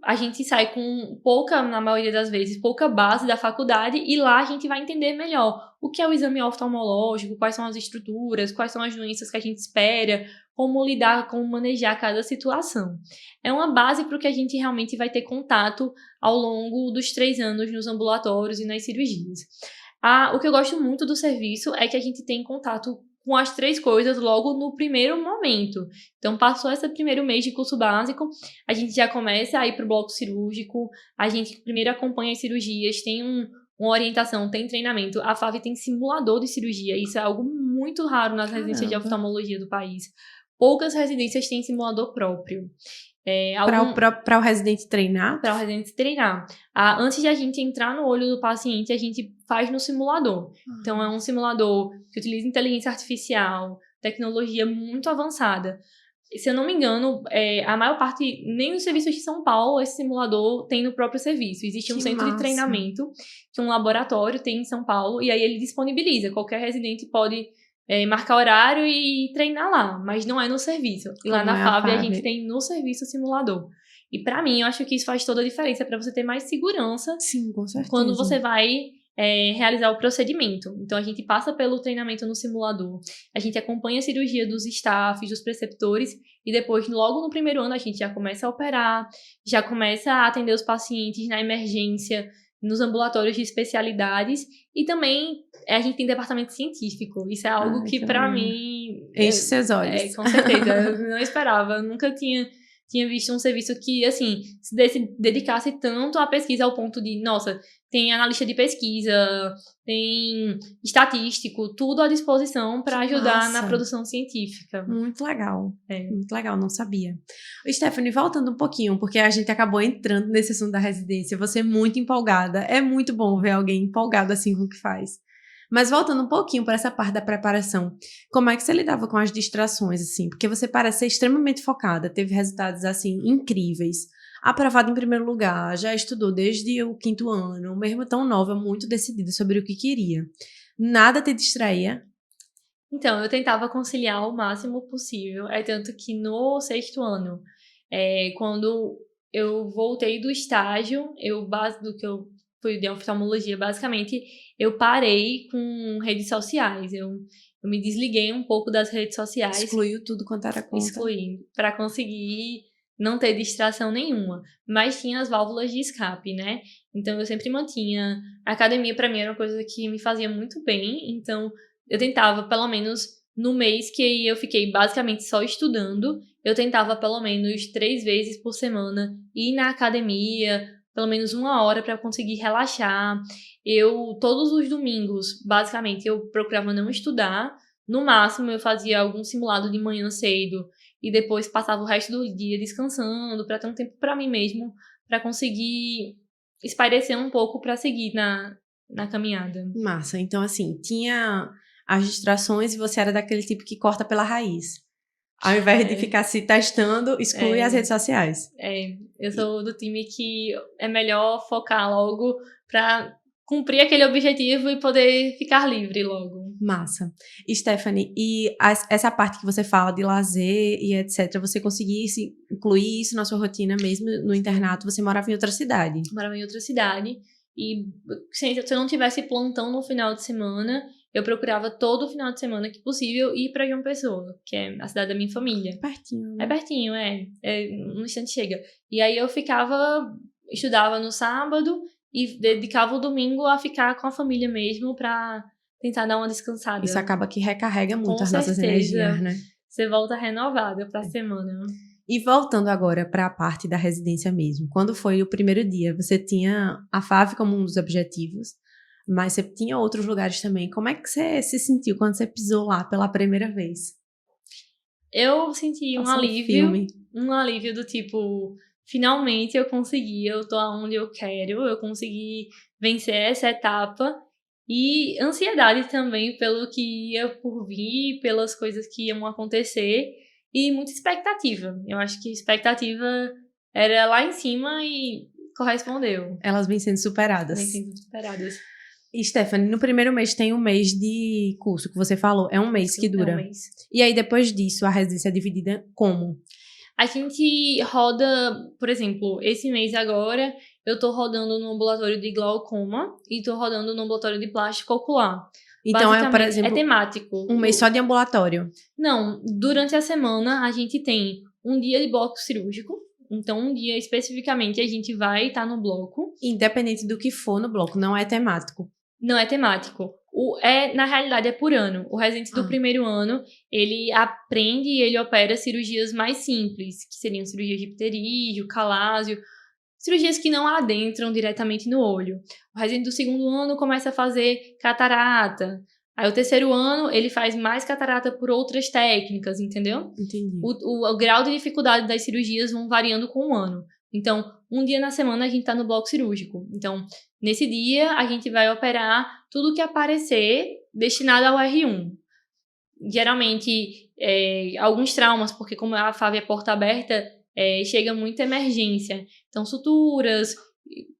a gente sai com pouca, na maioria das vezes, pouca base da faculdade, e lá a gente vai entender melhor o que é o exame oftalmológico, quais são as estruturas, quais são as doenças que a gente espera, como lidar, como manejar cada situação. É uma base para o que a gente realmente vai ter contato ao longo dos 3 anos nos ambulatórios e nas cirurgias. O que eu gosto muito do serviço é que a gente tem contato com as 3 coisas logo no primeiro momento. Então, passou esse primeiro mês de curso básico, a gente já começa a ir para o bloco cirúrgico, a gente primeiro acompanha as cirurgias, tem uma orientação, tem treinamento. A FAV tem simulador de cirurgia, isso é algo muito raro nas residências de oftalmologia do país. Poucas residências têm simulador próprio.
Para o residente treinar?
Para o residente treinar. Antes de a gente entrar no olho do paciente, a gente faz no simulador. Então, é um simulador que utiliza inteligência artificial, tecnologia muito avançada. Se eu não me engano, a maior parte, nem nos serviços de São Paulo, esse simulador tem no próprio serviço. Existe um centro de treinamento, que um laboratório tem em São Paulo, e aí ele disponibiliza. Qualquer residente pode marcar horário e treinar lá, mas não é no serviço. E lá na FAV a gente tem no serviço simulador. E pra mim, eu acho que isso faz toda a diferença para você ter mais segurança.
Sim, com certeza.
Quando você vai realizar o procedimento. Então, a gente passa pelo treinamento no simulador, a gente acompanha a cirurgia dos staffs, dos preceptores, e depois, logo no primeiro ano, a gente já começa a operar, já começa a atender os pacientes na emergência, nos ambulatórios de especialidades, e também a gente tem departamento científico. Isso é algo que, pra mim...
Enche seus olhos.
Com certeza. Eu não esperava. Eu nunca tinha visto um serviço que, assim, se dedicasse tanto à pesquisa ao ponto de, nossa, tem analista de pesquisa, tem estatístico, tudo à disposição para ajudar na produção científica.
Muito legal. Muito legal, não sabia. Stephanie, voltando um pouquinho, porque a gente acabou entrando nesse assunto da residência, você é muito empolgada. É muito bom ver alguém empolgado assim com o que faz. Mas voltando um pouquinho para essa parte da preparação, como é que você lidava com as distrações, assim? Porque você parece ser extremamente focada, teve resultados, assim, incríveis. aprovada em primeiro lugar, já estudou desde o 5º ano, mesmo tão nova, muito decidida sobre o que queria. Nada te distraía?
Então, eu tentava conciliar o máximo possível. É tanto que no 6º ano, quando eu voltei do estágio, do que eu fui de oftalmologia, basicamente, eu parei com redes sociais. Eu me desliguei um pouco das redes sociais.
Excluiu tudo quanto era conta?
Excluí, para conseguir não ter distração nenhuma. Mas tinha as válvulas de escape, né? Então, eu sempre mantinha. A academia, para mim, era uma coisa que me fazia muito bem. Então, eu tentava, pelo menos, no mês que eu fiquei basicamente só estudando, eu tentava, pelo menos, 3 vezes por semana ir na academia, pelo menos 1 hora para conseguir relaxar. Todos os domingos, basicamente, eu procurava não estudar. No máximo, eu fazia algum simulado de manhã cedo e depois passava o resto do dia descansando, para ter um tempo para mim mesmo, para conseguir espairecer um pouco para seguir na caminhada.
Massa. Então, assim, tinha as distrações e você era daquele tipo que corta pela raiz. Ao invés de ficar se testando, exclui as redes sociais.
Eu sou do time que é melhor focar logo para cumprir aquele objetivo e poder ficar livre logo.
Massa. Stephanie, e essa parte que você fala de lazer e etc., você conseguisse incluir isso na sua rotina mesmo no internato? Você morava em outra cidade?
Morava em outra cidade e se eu não tivesse plantão no final de semana, eu procurava todo final de semana que possível ir para João Pessoa, que é a cidade da minha família.
Pertinho, né?
É pertinho, no instante chega. E aí eu estudava no sábado e dedicava o domingo a ficar com a família mesmo para tentar dar uma descansada.
Isso acaba que recarrega muito
Com
as nossas
certeza.
energias, né?
Você volta renovada pra semana.
E voltando agora para a parte da residência mesmo. Quando foi o primeiro dia, você tinha a FAV como um dos objetivos, mas você tinha outros lugares também. Como é que você se sentiu quando você pisou lá pela primeira vez?
Eu senti um alívio do tipo, finalmente eu consegui, eu tô onde eu quero, eu consegui vencer essa etapa. E ansiedade também pelo que ia por vir, pelas coisas que iam acontecer. E muita expectativa. Eu acho que a expectativa era lá em cima e correspondeu.
Elas vêm sendo superadas.
Vêm sendo superadas.
E, Stephanie, no primeiro mês tem um mês de curso que você falou. É um mês que dura.
É um mês.
E aí, depois disso, a residência é dividida como?
A gente roda, por exemplo, esse mês agora, eu tô rodando no ambulatório de glaucoma e tô rodando no ambulatório de plástico ocular.
Então, por exemplo,
é temático.
Um mês só de ambulatório?
Não, durante a semana a gente tem um dia de bloco cirúrgico. Então, um dia especificamente a gente vai estar no bloco.
Independente do que for no bloco, não é temático?
Não é temático. Na realidade, é por ano. O residente do primeiro ano, ele aprende e ele opera cirurgias mais simples, que seriam cirurgias de pterígio, calásio, cirurgias que não adentram diretamente no olho. O residente do segundo ano começa a fazer catarata. Aí o terceiro ano, ele faz mais catarata por outras técnicas, entendeu?
Entendi.
O grau de dificuldade das cirurgias vão variando com o ano. Então, um dia na semana a gente tá no bloco cirúrgico. Então, nesse dia, a gente vai operar tudo que aparecer destinado ao R1. Geralmente, alguns traumas, porque como a FAV é porta aberta, chega muita emergência. Então, suturas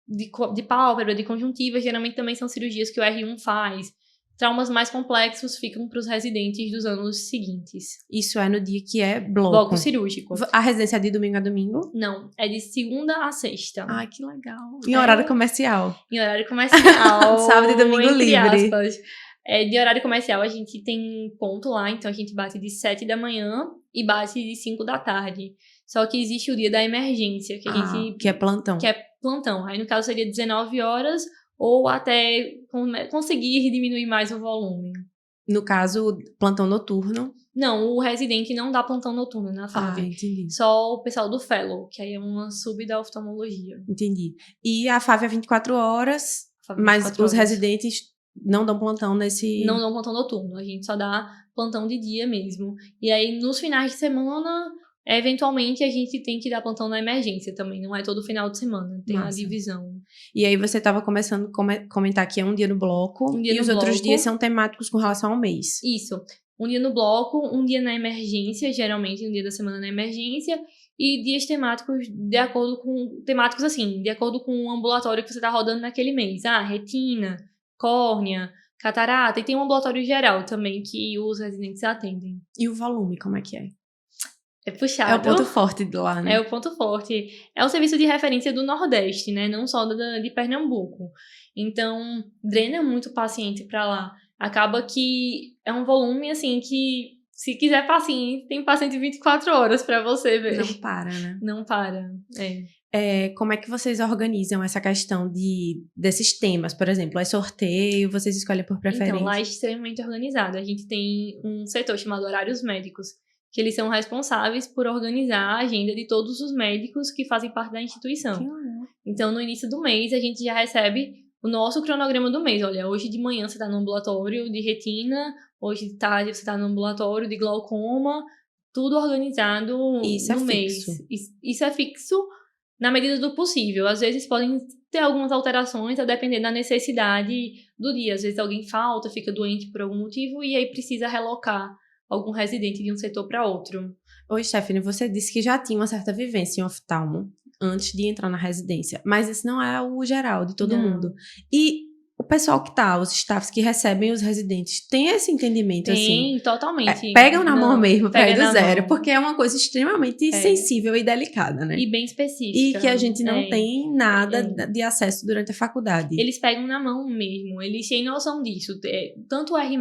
de pálpebra, de conjuntiva, geralmente também são cirurgias que o R1 faz. Traumas mais complexos ficam para os residentes dos anos seguintes.
Isso é no dia que é bloco?
Bloco cirúrgico.
A residência é de domingo a domingo?
Não, é de segunda a sexta.
Ai, que legal. Em horário comercial?
Em horário comercial.
Sábado e domingo livre.
Aspas. De horário comercial a gente tem ponto lá, então a gente bate de 7 da manhã e bate de 5 da tarde. Só que existe o dia da emergência,
que é plantão.
Que é plantão. Aí no caso seria 19 horas ou até conseguir diminuir mais o volume.
No caso, plantão noturno?
Não, o residente não dá plantão noturno na FAV.
Entendi.
Só o pessoal do Fellow, que aí é uma sub da oftalmologia.
Entendi. E a FAV é 24 horas, mas os residentes não dão plantão nesse...
Não dão plantão noturno, a gente só dá plantão de dia mesmo. E aí, nos finais de semana, eventualmente, a gente tem que dar plantão na emergência também. Não é todo final de semana, tem a divisão.
E aí, você estava começando a comentar que é um dia no bloco e os outros dias são temáticos com relação ao mês.
Isso. um dia no bloco, um dia na emergência, geralmente um dia da semana na emergência, e dias temáticos de acordo com o ambulatório que você está rodando naquele mês. Retina, córnea, catarata, e tem um ambulatório geral também que os residentes atendem.
E o volume, como é que é?
É puxado.
É o ponto forte de lá, né?
É o ponto forte. É o serviço de referência do Nordeste, né? Não só de Pernambuco. Então, drena muito paciente para lá. Acaba que é um volume, assim, que se quiser paciente, tem paciente 24 horas para você ver.
Não para, né?
Não para,
Como é que vocês organizam essa questão desses temas? Por exemplo, é sorteio, vocês escolhem por preferência?
Então, lá é extremamente organizado. A gente tem um setor chamado Horários Médicos, que eles são responsáveis por organizar a agenda de todos os médicos que fazem parte da instituição. Então, no início do mês, a gente já recebe o nosso cronograma do mês. Olha, hoje de manhã você está no ambulatório de retina, hoje de tarde você está no ambulatório de glaucoma, tudo organizado no mês. Isso é fixo na medida do possível. Às vezes podem ter algumas alterações a depender da necessidade do dia. Às vezes alguém falta, fica doente por algum motivo e aí precisa relocar algum residente de um setor para outro.
Oi, Stephanie, você disse que já tinha uma certa vivência em oftalmo antes de entrar na residência, mas esse não é o geral de todo mundo. E o pessoal que tá, os staffs que recebem os residentes, tem esse entendimento, assim?
Tem, totalmente.
Pegam na mão mesmo pra ir do zero,
mão.
Porque é uma coisa extremamente sensível e delicada, né?
E bem específica.
E que a gente não tem nada de acesso durante a faculdade.
Eles pegam na mão mesmo, eles têm noção disso. Tanto o R+,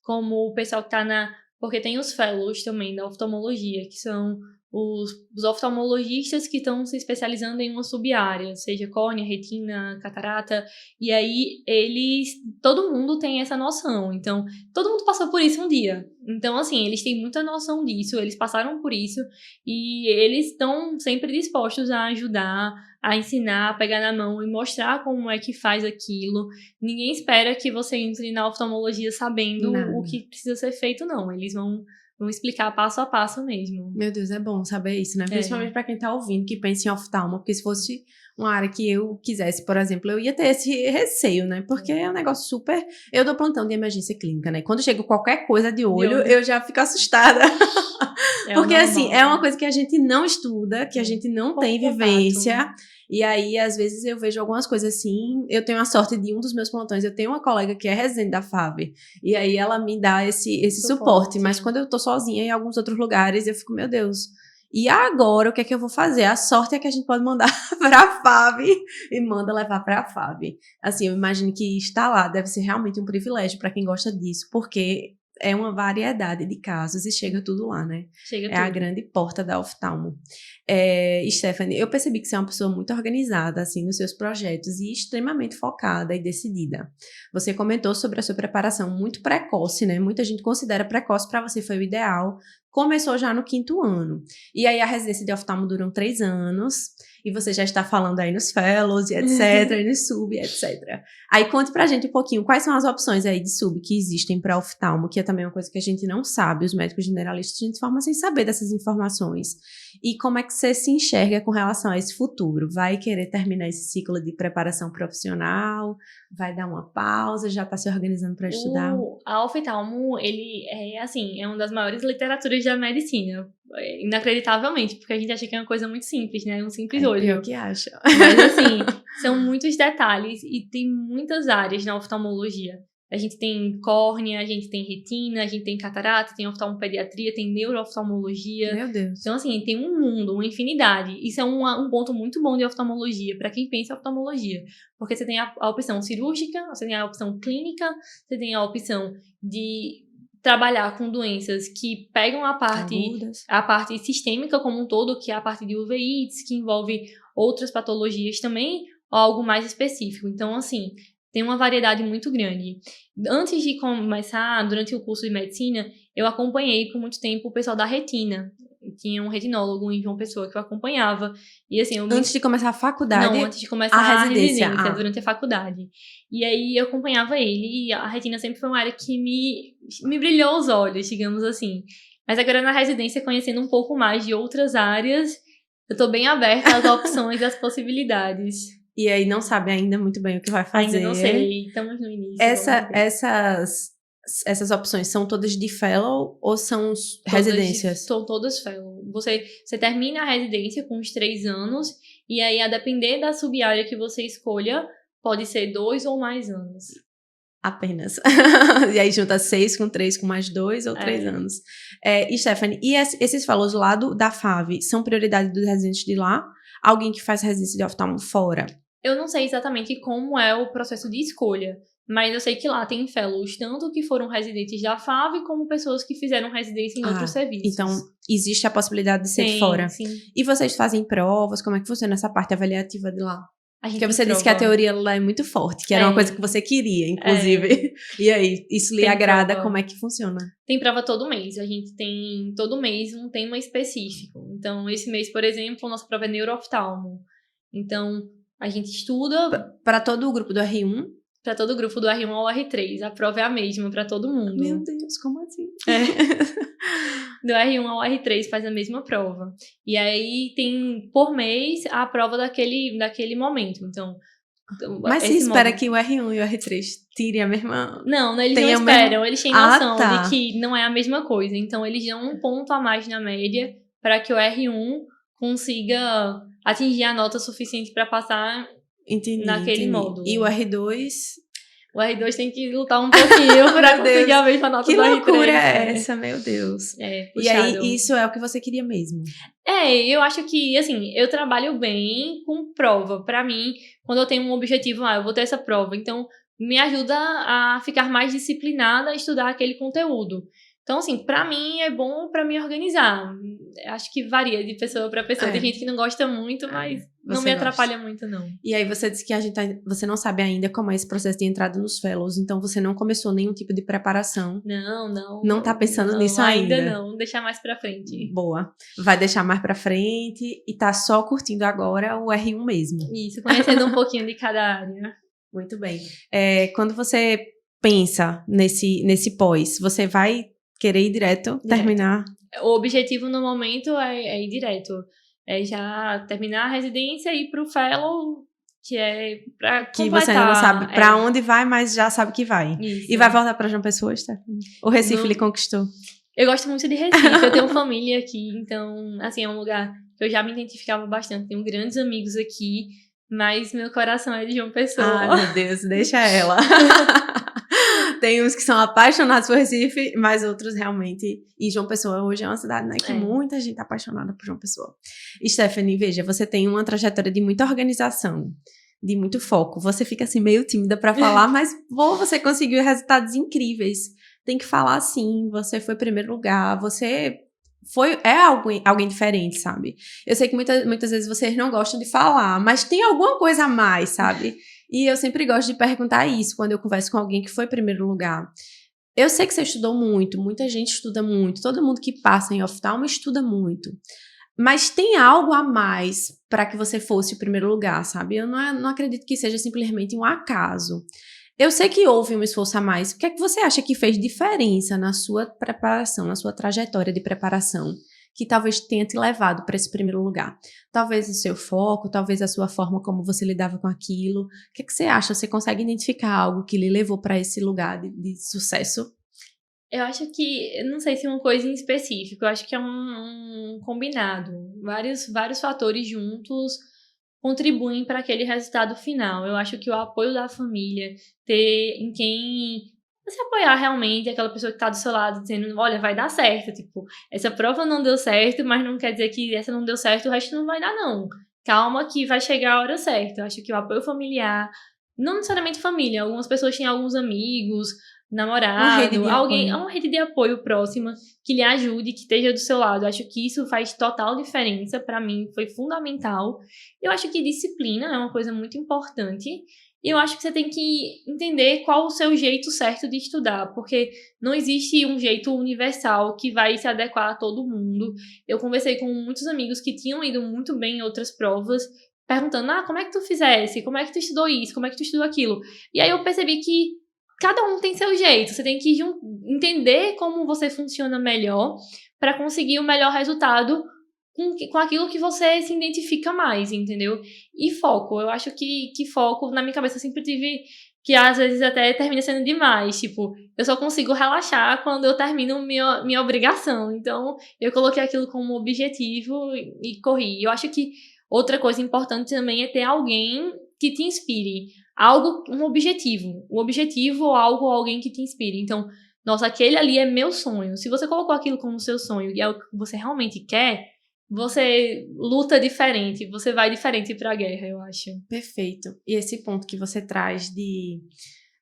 como o pessoal que tá porque tem os fellows também da oftalmologia, que são os oftalmologistas que estão se especializando em uma sub-área, seja córnea, retina, catarata, e aí todo mundo tem essa noção, então todo mundo passou por isso um dia, então assim, eles têm muita noção disso, eles passaram por isso, e eles estão sempre dispostos a ajudar, a ensinar, a pegar na mão e mostrar como é que faz aquilo. Ninguém espera que você entre na oftalmologia sabendo o que precisa ser feito, não, eles vão explicar passo a passo mesmo.
Meu Deus, é bom saber isso, né? Principalmente pra quem tá ouvindo, que pensa em oftalmo, porque se fosse uma área que eu quisesse, por exemplo, eu ia ter esse receio, né? Porque é um negócio super... Eu dou plantão de emergência clínica, né? Quando chega qualquer coisa de olho, eu já fico assustada. Porque, assim, é uma coisa que a gente não estuda, que a gente não tem vivência. E aí, às vezes, eu vejo algumas coisas assim. Eu tenho a sorte de um dos meus plantões, eu tenho uma colega que é residente da FAV. E aí, ela me dá esse suporte. Mas quando eu tô sozinha em alguns outros lugares, eu fico, meu Deus... E agora, o que é que eu vou fazer? A sorte é que a gente pode mandar pra FAV e manda levar pra FAV. Assim, eu imagino que estar lá deve ser realmente um privilégio para quem gosta disso, porque é uma variedade de casos e chega tudo lá, né?
Chega
tudo. A grande porta da oftalmo. Stephanie, eu percebi que você é uma pessoa muito organizada, assim, nos seus projetos e extremamente focada e decidida. Você comentou sobre a sua preparação muito precoce, né? Muita gente considera precoce, para você foi o ideal. Começou já no 5º ano. E aí a residência de oftalmo duram 3 anos. E você já está falando aí nos fellows, e etc, e no sub, etc. Aí conte pra gente um pouquinho quais são as opções aí de sub que existem para oftalmo, que é também uma coisa que a gente não sabe, os médicos generalistas, a gente forma sem saber dessas informações. E como é que você se enxerga com relação a esse futuro? Vai querer terminar esse ciclo de preparação profissional? Vai dar uma pausa? Já está se organizando para estudar?
A oftalmo, ele é uma das maiores literaturas da medicina. Inacreditavelmente, porque a gente acha que é uma coisa muito simples, né? Um simples olho.
Pior que acha.
Mas assim, são muitos detalhes e tem muitas áreas na oftalmologia. A gente tem córnea, a gente tem retina, a gente tem catarata, tem oftalmopediatria, tem neurooftalmologia.
Meu Deus.
Então, assim, tem um mundo, uma infinidade. Isso é um ponto muito bom de oftalmologia, para quem pensa em oftalmologia. Porque você tem a opção cirúrgica, você tem a opção clínica, você tem a opção de trabalhar com doenças que pegam a parte sistêmica como um todo, que é a parte de uveites, que envolve outras patologias também, ou algo mais específico. Então, assim, tem uma variedade muito grande. Antes de começar, durante o curso de medicina, eu acompanhei por muito tempo o pessoal da retina. Tinha um retinólogo em João Pessoa que eu acompanhava. E, assim,
antes de começar a faculdade?
Não, antes de começar a residência. Durante a faculdade. E aí eu acompanhava ele, e a retina sempre foi uma área que me brilhou os olhos, digamos assim. Mas agora na residência, conhecendo um pouco mais de outras áreas, eu tô bem aberta às opções e às possibilidades.
E aí não sabe ainda muito bem o que vai fazer.
Ainda não sei, estamos no início.
Essas essas opções são todas de fellow ou são residências?
São todas fellow. Você termina a residência com os 3 anos, e aí, a depender da sub-área que você escolha, pode ser 2 ou mais anos.
Apenas. E aí junta 6 com 3 com mais 2 ou 3 anos. E Stephanie, e esses fellows lá da FAV são prioridade dos residentes de lá? Alguém que faz residência de oftalmo fora?
Eu não sei exatamente como é o processo de escolha, mas eu sei que lá tem fellows, tanto que foram residentes da FAV, como pessoas que fizeram residência em outros serviços.
Então, existe a possibilidade de ser de fora.
Sim.
E vocês fazem provas? Como é que funciona essa parte avaliativa de lá? Porque você
prova.
disse que a teoria lá é muito forte, que era uma coisa que você queria, inclusive. E aí, isso lhe agrada? Prova. Como é que funciona?
Tem prova todo mês. A gente tem, todo mês, um tema específico. Então, esse mês, por exemplo, nossa prova é neurooftalmo. Então, a gente estuda...
Para todo o grupo do R1?
Para todo o grupo do R1 ao R3. A prova é a mesma para todo mundo.
Meu Deus, como assim?
Do R1 ao R3 faz a mesma prova. E aí tem, por mês, a prova daquele momento. Então,
mas se espera que o R1 e o R3 tirem a mesma...
Não, eles não esperam. Eles têm noção de que não é a mesma coisa. Então, eles dão um ponto a mais na média para que o R1 consiga atingir a nota suficiente para passar naquele módulo.
E o R2...
O R2 tem que lutar um pouquinho pra conseguir a mesma nota do R3.
Que loucura é essa, meu Deus.
Puxado.
E aí, isso é o que você queria mesmo?
Eu acho que, assim, eu trabalho bem com prova. Pra mim, quando eu tenho um objetivo, eu vou ter essa prova. Então, me ajuda a ficar mais disciplinada a estudar aquele conteúdo. Então, assim, pra mim é bom pra me organizar. Acho que varia de pessoa pra pessoa. Tem gente que não gosta muito, mas não me atrapalha muito, não.
E aí você disse que você não sabe ainda como é esse processo de entrada nos fellows, então você não começou nenhum tipo de preparação.
Não.
Não tá pensando nisso ainda?
Ainda não, deixar mais pra frente.
Boa. Vai deixar mais pra frente e tá só curtindo agora o R1 mesmo.
Isso, conhecendo um pouquinho de cada área.
Muito bem. Quando você pensa nesse pós, você vai querer ir direto, terminar?
O objetivo no momento é ir direto. É já terminar a residência e ir pro fellow, que é pra completar.
Que você ainda não sabe pra onde vai, mas já sabe que vai.
Isso.
E vai voltar pra João Pessoa, Stephanie? O Recife lhe conquistou?
Eu gosto muito de Recife, eu tenho família aqui, então, assim, é um lugar que eu já me identificava bastante. Tenho grandes amigos aqui, mas meu coração é de João Pessoa.
Ai, meu Deus, deixa ela. Tem uns que são apaixonados por Recife, mas outros realmente... E João Pessoa hoje é uma cidade, né, que muita gente é apaixonada por João Pessoa. Stephanie, veja, você tem uma trajetória de muita organização, de muito foco. Você fica assim meio tímida pra falar, mas você conseguiu resultados incríveis. Tem que falar assim, você foi primeiro lugar, você... alguém diferente, sabe? Eu sei que muitas vezes vocês não gostam de falar, mas tem alguma coisa a mais, sabe? E eu sempre gosto de perguntar isso quando eu converso com alguém que foi primeiro lugar. Eu sei que você estudou muito, muita gente estuda muito, todo mundo que passa em oftalmo estuda muito. Mas tem algo a mais para que você fosse o primeiro lugar, sabe? Eu não acredito que seja simplesmente um acaso. Eu sei que houve um esforço a mais. O que é que você acha que fez diferença na sua preparação, na sua trajetória de preparação, que talvez tenha te levado para esse primeiro lugar? Talvez o seu foco, talvez a sua forma como você lidava com aquilo. O que é que você acha? Você consegue identificar algo que lhe levou para esse lugar de sucesso?
Eu acho que, não sei se é uma coisa em específico, eu acho que é um combinado. Vários fatores juntos contribuem para aquele resultado final. Eu acho que o apoio da família, ter em quem você apoiar realmente, aquela pessoa que está do seu lado dizendo, olha, vai dar certo, tipo, essa prova não deu certo, mas não quer dizer que essa não deu certo, o resto não vai dar, não. Calma que vai chegar a hora certa. Eu acho que o apoio familiar, não necessariamente família, algumas pessoas têm alguns amigos, namorado, uma rede de apoio próxima que lhe ajude, que esteja do seu lado. Eu acho que isso faz total diferença. Para mim foi fundamental. Eu acho que disciplina é uma coisa muito importante. E eu acho que você tem que entender qual o seu jeito certo de estudar, porque não existe um jeito universal que vai se adequar a todo mundo. Eu conversei com muitos amigos que tinham ido muito bem em outras provas, perguntando, como é que tu fizesse? Como é que tu estudou isso? Como é que tu estudou aquilo? E aí eu percebi que cada um tem seu jeito. Você tem que entender como você funciona melhor para conseguir o melhor resultado com aquilo que você se identifica mais, entendeu? E foco. Eu acho que foco, na minha cabeça, eu sempre tive que às vezes até termina sendo demais. Tipo, eu só consigo relaxar quando eu termino minha obrigação. Então, eu coloquei aquilo como objetivo e corri. Eu acho que outra coisa importante também é ter alguém que te inspire. Algo, um objetivo. Um objetivo ou algo, alguém que te inspire. Então, nossa, aquele ali é meu sonho. Se você colocou aquilo como seu sonho e é o que você realmente quer, você luta diferente, você vai diferente pra guerra, eu acho.
Perfeito. E esse ponto que você traz de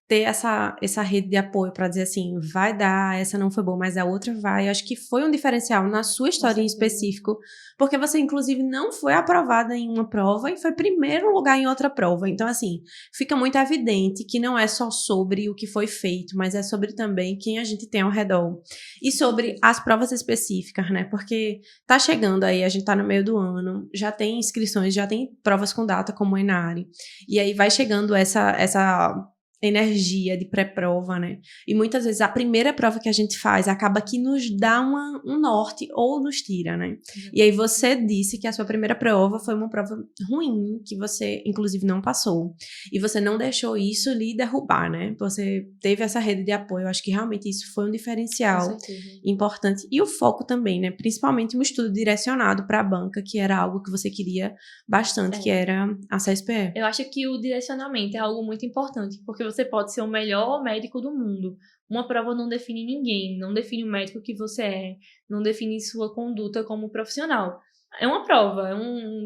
ter essa rede de apoio para dizer assim, vai dar, essa não foi boa, mas a outra vai. Acho que foi um diferencial na sua história em específico, porque você, inclusive, não foi aprovada em uma prova e foi primeiro lugar em outra prova. Então, assim, fica muito evidente que não é só sobre o que foi feito, mas é sobre também quem a gente tem ao redor. E sobre as provas específicas, né? Porque tá chegando aí, a gente tá no meio do ano, já tem inscrições, já tem provas com data como o Enare. E aí vai chegando essa energia de pré-prova, né? E muitas vezes a primeira prova que a gente faz acaba que nos dá um norte ou nos tira, né? E aí você disse que a sua primeira prova foi uma prova ruim, que você, inclusive, não passou. E você não deixou isso lhe derrubar, né? Você teve essa rede de apoio. Eu acho que realmente isso foi um diferencial importante. E o foco também, né? Principalmente um estudo direcionado para a banca, que era algo que você queria bastante, que era a CSPE.
Eu acho que o direcionamento é algo muito importante, porque você pode ser o melhor médico do mundo. Uma prova não define ninguém, não define o médico que você é, não define sua conduta como profissional. É uma prova,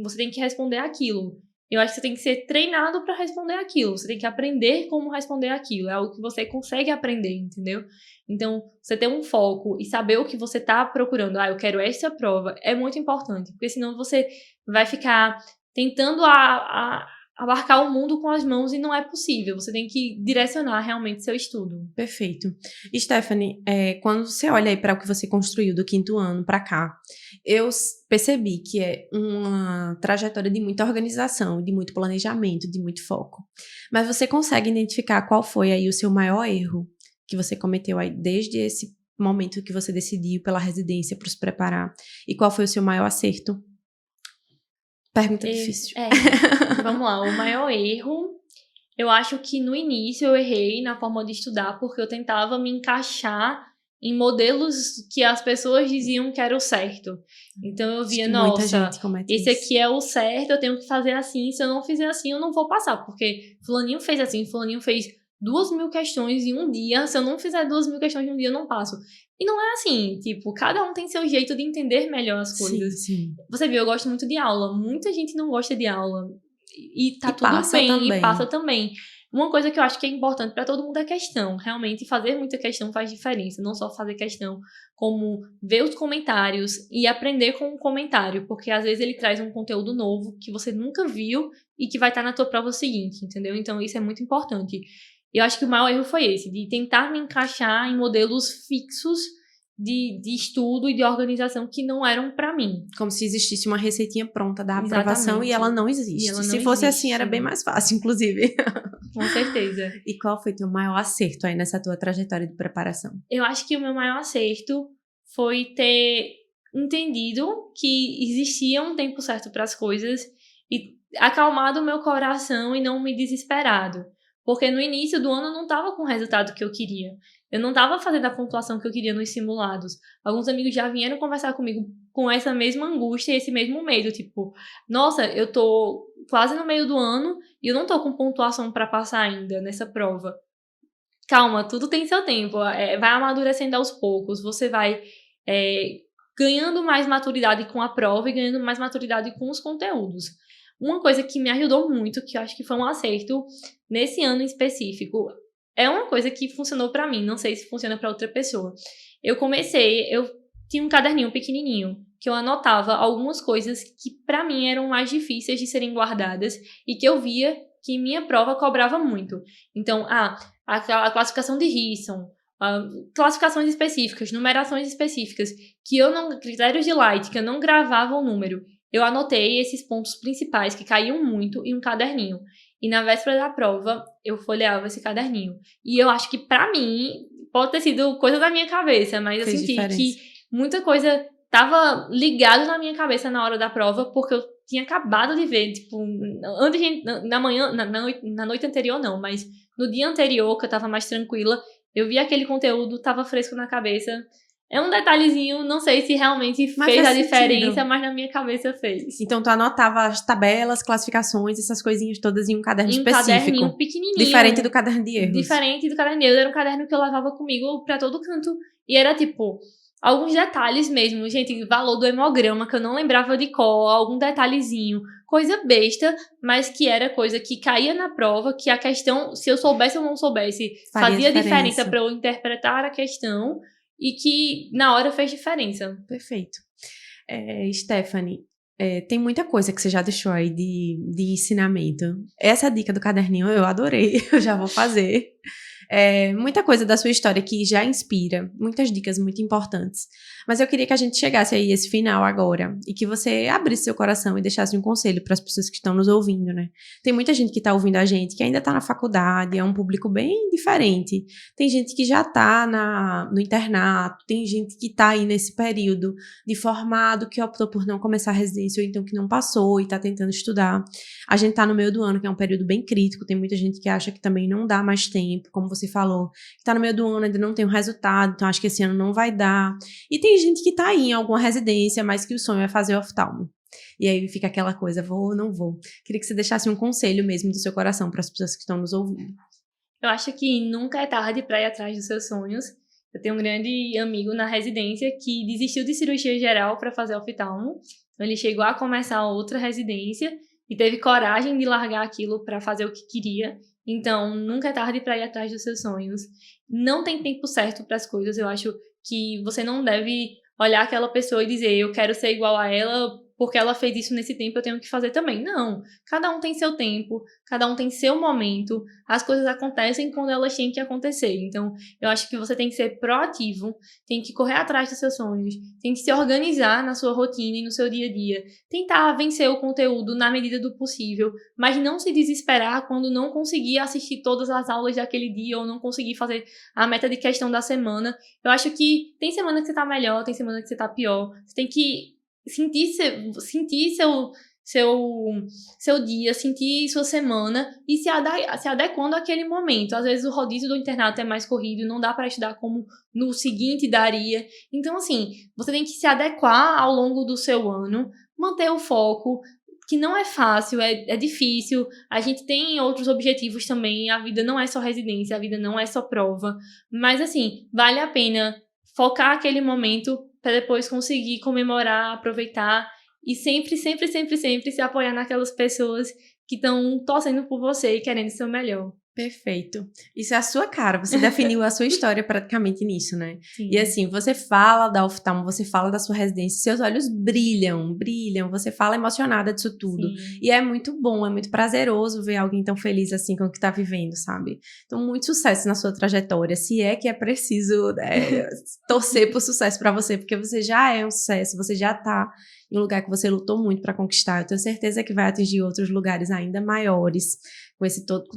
você tem que responder aquilo. Eu acho que você tem que ser treinado para responder aquilo, você tem que aprender como responder aquilo, é algo que você consegue aprender, entendeu? Então, você ter um foco e saber o que você está procurando, eu quero essa prova, é muito importante, porque senão você vai ficar tentando abarcar o mundo com as mãos e não é possível. Você tem que direcionar realmente seu estudo.
Perfeito. Stephanie, quando você olha aí para o que você construiu do 5º ano para cá, eu percebi que é uma trajetória de muita organização, de muito planejamento, de muito foco. Mas você consegue identificar qual foi aí o seu maior erro que você cometeu aí desde esse momento que você decidiu pela residência para se preparar? E qual foi o seu maior acerto? Pergunta difícil.
Vamos lá, o maior erro, eu acho que no início eu errei na forma de estudar, porque eu tentava me encaixar em modelos que as pessoas diziam que era o certo. Então eu via, nossa, esse aqui é o certo, eu tenho que fazer assim, se eu não fizer assim eu não vou passar, porque fulaninho fez assim, fulaninho fez 2.000 questões em um dia, se eu não fizer 2.000 questões em um dia eu não passo. E não é assim, tipo, cada um tem seu jeito de entender melhor as coisas.
Sim.
Você viu, eu gosto muito de aula, muita gente não gosta de aula. E tá tudo bem,
também.
e passa também. Uma coisa que eu acho que é importante pra todo mundo é questão. Realmente, fazer muita questão faz diferença. Não só fazer questão, como ver os comentários e aprender com o comentário. Porque às vezes ele traz um conteúdo novo que você nunca viu e que vai estar na tua prova seguinte, entendeu? Então isso é muito importante. Eu acho que o maior erro foi esse, de tentar me encaixar em modelos fixos de estudo e de organização que não eram pra mim.
Como se existisse uma receitinha pronta da aprovação. Exatamente. E ela não existe. Se fosse assim, era bem mais fácil, inclusive.
Com certeza.
E qual foi teu maior acerto aí nessa tua trajetória de preparação?
Eu acho que o meu maior acerto foi ter entendido que existia um tempo certo para as coisas e acalmado o meu coração e não me desesperado. Porque no início do ano eu não estava com o resultado que eu queria. Eu não estava fazendo a pontuação que eu queria nos simulados. Alguns amigos já vieram conversar comigo com essa mesma angústia e esse mesmo medo. Tipo, nossa, eu tô quase no meio do ano e eu não tô com pontuação para passar ainda nessa prova. Calma, tudo tem seu tempo. Vai amadurecendo aos poucos. Você vai ganhando mais maturidade com a prova e ganhando mais maturidade com os conteúdos. Uma coisa que me ajudou muito, que eu acho que foi um acerto nesse ano em específico, é uma coisa que funcionou pra mim, não sei se funciona pra outra pessoa. Eu tinha um caderninho pequenininho, que eu anotava algumas coisas que pra mim eram mais difíceis de serem guardadas e que eu via que minha prova cobrava muito. Então, a classificação de Risson, classificações específicas, numerações específicas, critérios de Light, que eu não gravava o número. Eu anotei esses pontos principais que caíam muito em um caderninho. E na véspera da prova, eu folheava esse caderninho. E eu acho que, pra mim, pode ter sido coisa da minha cabeça, mas eu senti que muita coisa estava ligada na minha cabeça na hora da prova, porque eu tinha acabado de ver, tipo, antes na manhã, na noite anterior não, mas no dia anterior, que eu tava mais tranquila, eu vi aquele conteúdo, tava fresco na cabeça. É um detalhezinho, não sei se realmente fez a diferença, mas na minha cabeça fez.
Então, tu anotava as tabelas, classificações, essas coisinhas todas em um caderno específico.
Em um caderninho pequenininho.
Diferente do caderno de erros.
Diferente do caderno de erros. Era um caderno que eu levava comigo pra todo canto. E era, tipo, alguns detalhes mesmo. Gente, valor do hemograma, que eu não lembrava de cor. Algum detalhezinho. Coisa besta, mas que era coisa que caía na prova, que a questão, se eu soubesse ou não soubesse, fazia diferença pra eu interpretar a questão. E que na hora fez diferença.
Perfeito. Stephanie, tem muita coisa que você já deixou aí de ensinamento. Essa dica do caderninho eu adorei, eu já vou fazer. Muita coisa da sua história que já inspira, muitas dicas muito importantes. Mas eu queria que a gente chegasse aí esse final agora e que você abrisse seu coração e deixasse um conselho para as pessoas que estão nos ouvindo, né? Tem muita gente que está ouvindo a gente que ainda está na faculdade, é um público bem diferente. Tem gente que já está no internato, tem gente que está aí nesse período de formado, que optou por não começar a residência ou então que não passou e está tentando estudar. A gente está no meio do ano, que é um período bem crítico, tem muita gente que acha que também não dá mais tempo, como você falou, que tá no meio do ano, ainda não tem um resultado, então acho que esse ano não vai dar. E tem gente que tá aí em alguma residência, mas que o sonho é fazer oftalmo. E aí fica aquela coisa, vou ou não vou. Queria que você deixasse um conselho mesmo do seu coração para as pessoas que estão nos ouvindo.
Eu acho que nunca é tarde para ir atrás dos seus sonhos. Eu tenho um grande amigo na residência que desistiu de cirurgia geral para fazer oftalmo. Então ele chegou a começar outra residência e teve coragem de largar aquilo para fazer o que queria. Então, nunca é tarde para ir atrás dos seus sonhos. Não tem tempo certo para as coisas. Eu acho que você não deve olhar aquela pessoa e dizer eu quero ser igual a ela porque ela fez isso nesse tempo, eu tenho que fazer também. Não. Cada um tem seu tempo, cada um tem seu momento. As coisas acontecem quando elas têm que acontecer. Então, eu acho que você tem que ser proativo, tem que correr atrás dos seus sonhos, tem que se organizar na sua rotina e no seu dia a dia. Tentar vencer o conteúdo na medida do possível, mas não se desesperar quando não conseguir assistir todas as aulas daquele dia ou não conseguir fazer a meta de questão da semana. Eu acho que tem semana que você tá melhor, tem semana que você tá pior. Você tem que sentir seu dia, sentir sua semana e se adequando àquele momento. Às vezes o rodízio do internato é mais corrido, não dá para estudar como no seguinte daria. Então, assim, você tem que se adequar ao longo do seu ano, manter o foco, que não é fácil, é difícil. A gente tem outros objetivos também, a vida não é só residência, a vida não é só prova. Mas, assim, vale a pena focar aquele momento para depois conseguir comemorar, aproveitar e sempre se apoiar naquelas pessoas que estão torcendo por você e querendo ser o melhor.
Perfeito. Isso é a sua cara, você definiu a sua história praticamente nisso, né?
Sim.
E assim, você fala da oftalmo, você fala da sua residência, seus olhos brilham, você fala emocionada disso tudo.
Sim.
E é muito bom, é muito prazeroso ver alguém tão feliz assim com o que tá vivendo, sabe? Então, muito sucesso na sua trajetória, se é que é preciso torcer por sucesso pra você, porque você já é um sucesso, você já tá em um lugar que você lutou muito pra conquistar. Eu tenho certeza que vai atingir outros lugares ainda maiores, com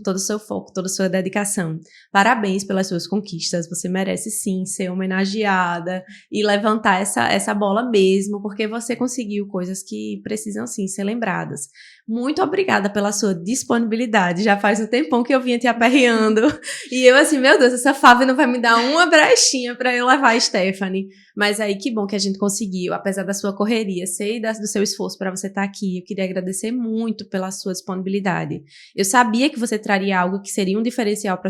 todo o seu foco, toda a sua dedicação. Parabéns pelas suas conquistas, você merece sim ser homenageada e levantar essa bola mesmo, porque você conseguiu coisas que precisam sim ser lembradas. Muito obrigada pela sua disponibilidade, já faz um tempão que eu vinha te aperreando, e eu assim, meu Deus, essa Fábio não vai me dar uma brechinha pra eu levar a Stephanie, mas aí que bom que a gente conseguiu, apesar da sua correria, sei do seu esforço para você estar aqui, eu queria agradecer muito pela sua disponibilidade. Eu sabia que você traria algo que seria um diferencial para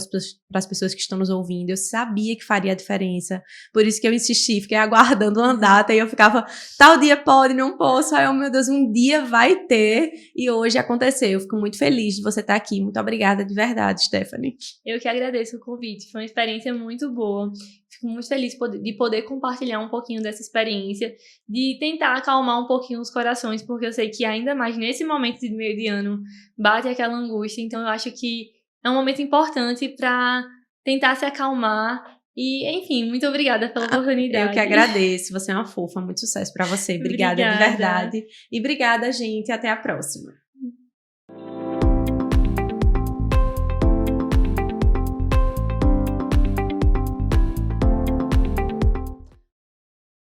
as pessoas que estão nos ouvindo. Eu sabia que faria a diferença. Por isso que eu insisti, fiquei aguardando uma data e eu ficava, tal dia pode, não posso. Ai, oh, meu Deus, um dia vai ter. E hoje aconteceu. Eu fico muito feliz de você estar aqui. Muito obrigada de verdade, Stephanie.
Eu que agradeço o convite. Foi uma experiência muito boa. Fico muito feliz de poder compartilhar um pouquinho dessa experiência, de tentar acalmar um pouquinho os corações, porque eu sei que ainda mais nesse momento de meio de ano bate aquela angústia, então eu acho que é um momento importante para tentar se acalmar e, enfim, muito obrigada pela oportunidade.
Eu que agradeço, você é uma fofa, muito sucesso para você. Obrigada de verdade. E obrigada, gente, até a próxima.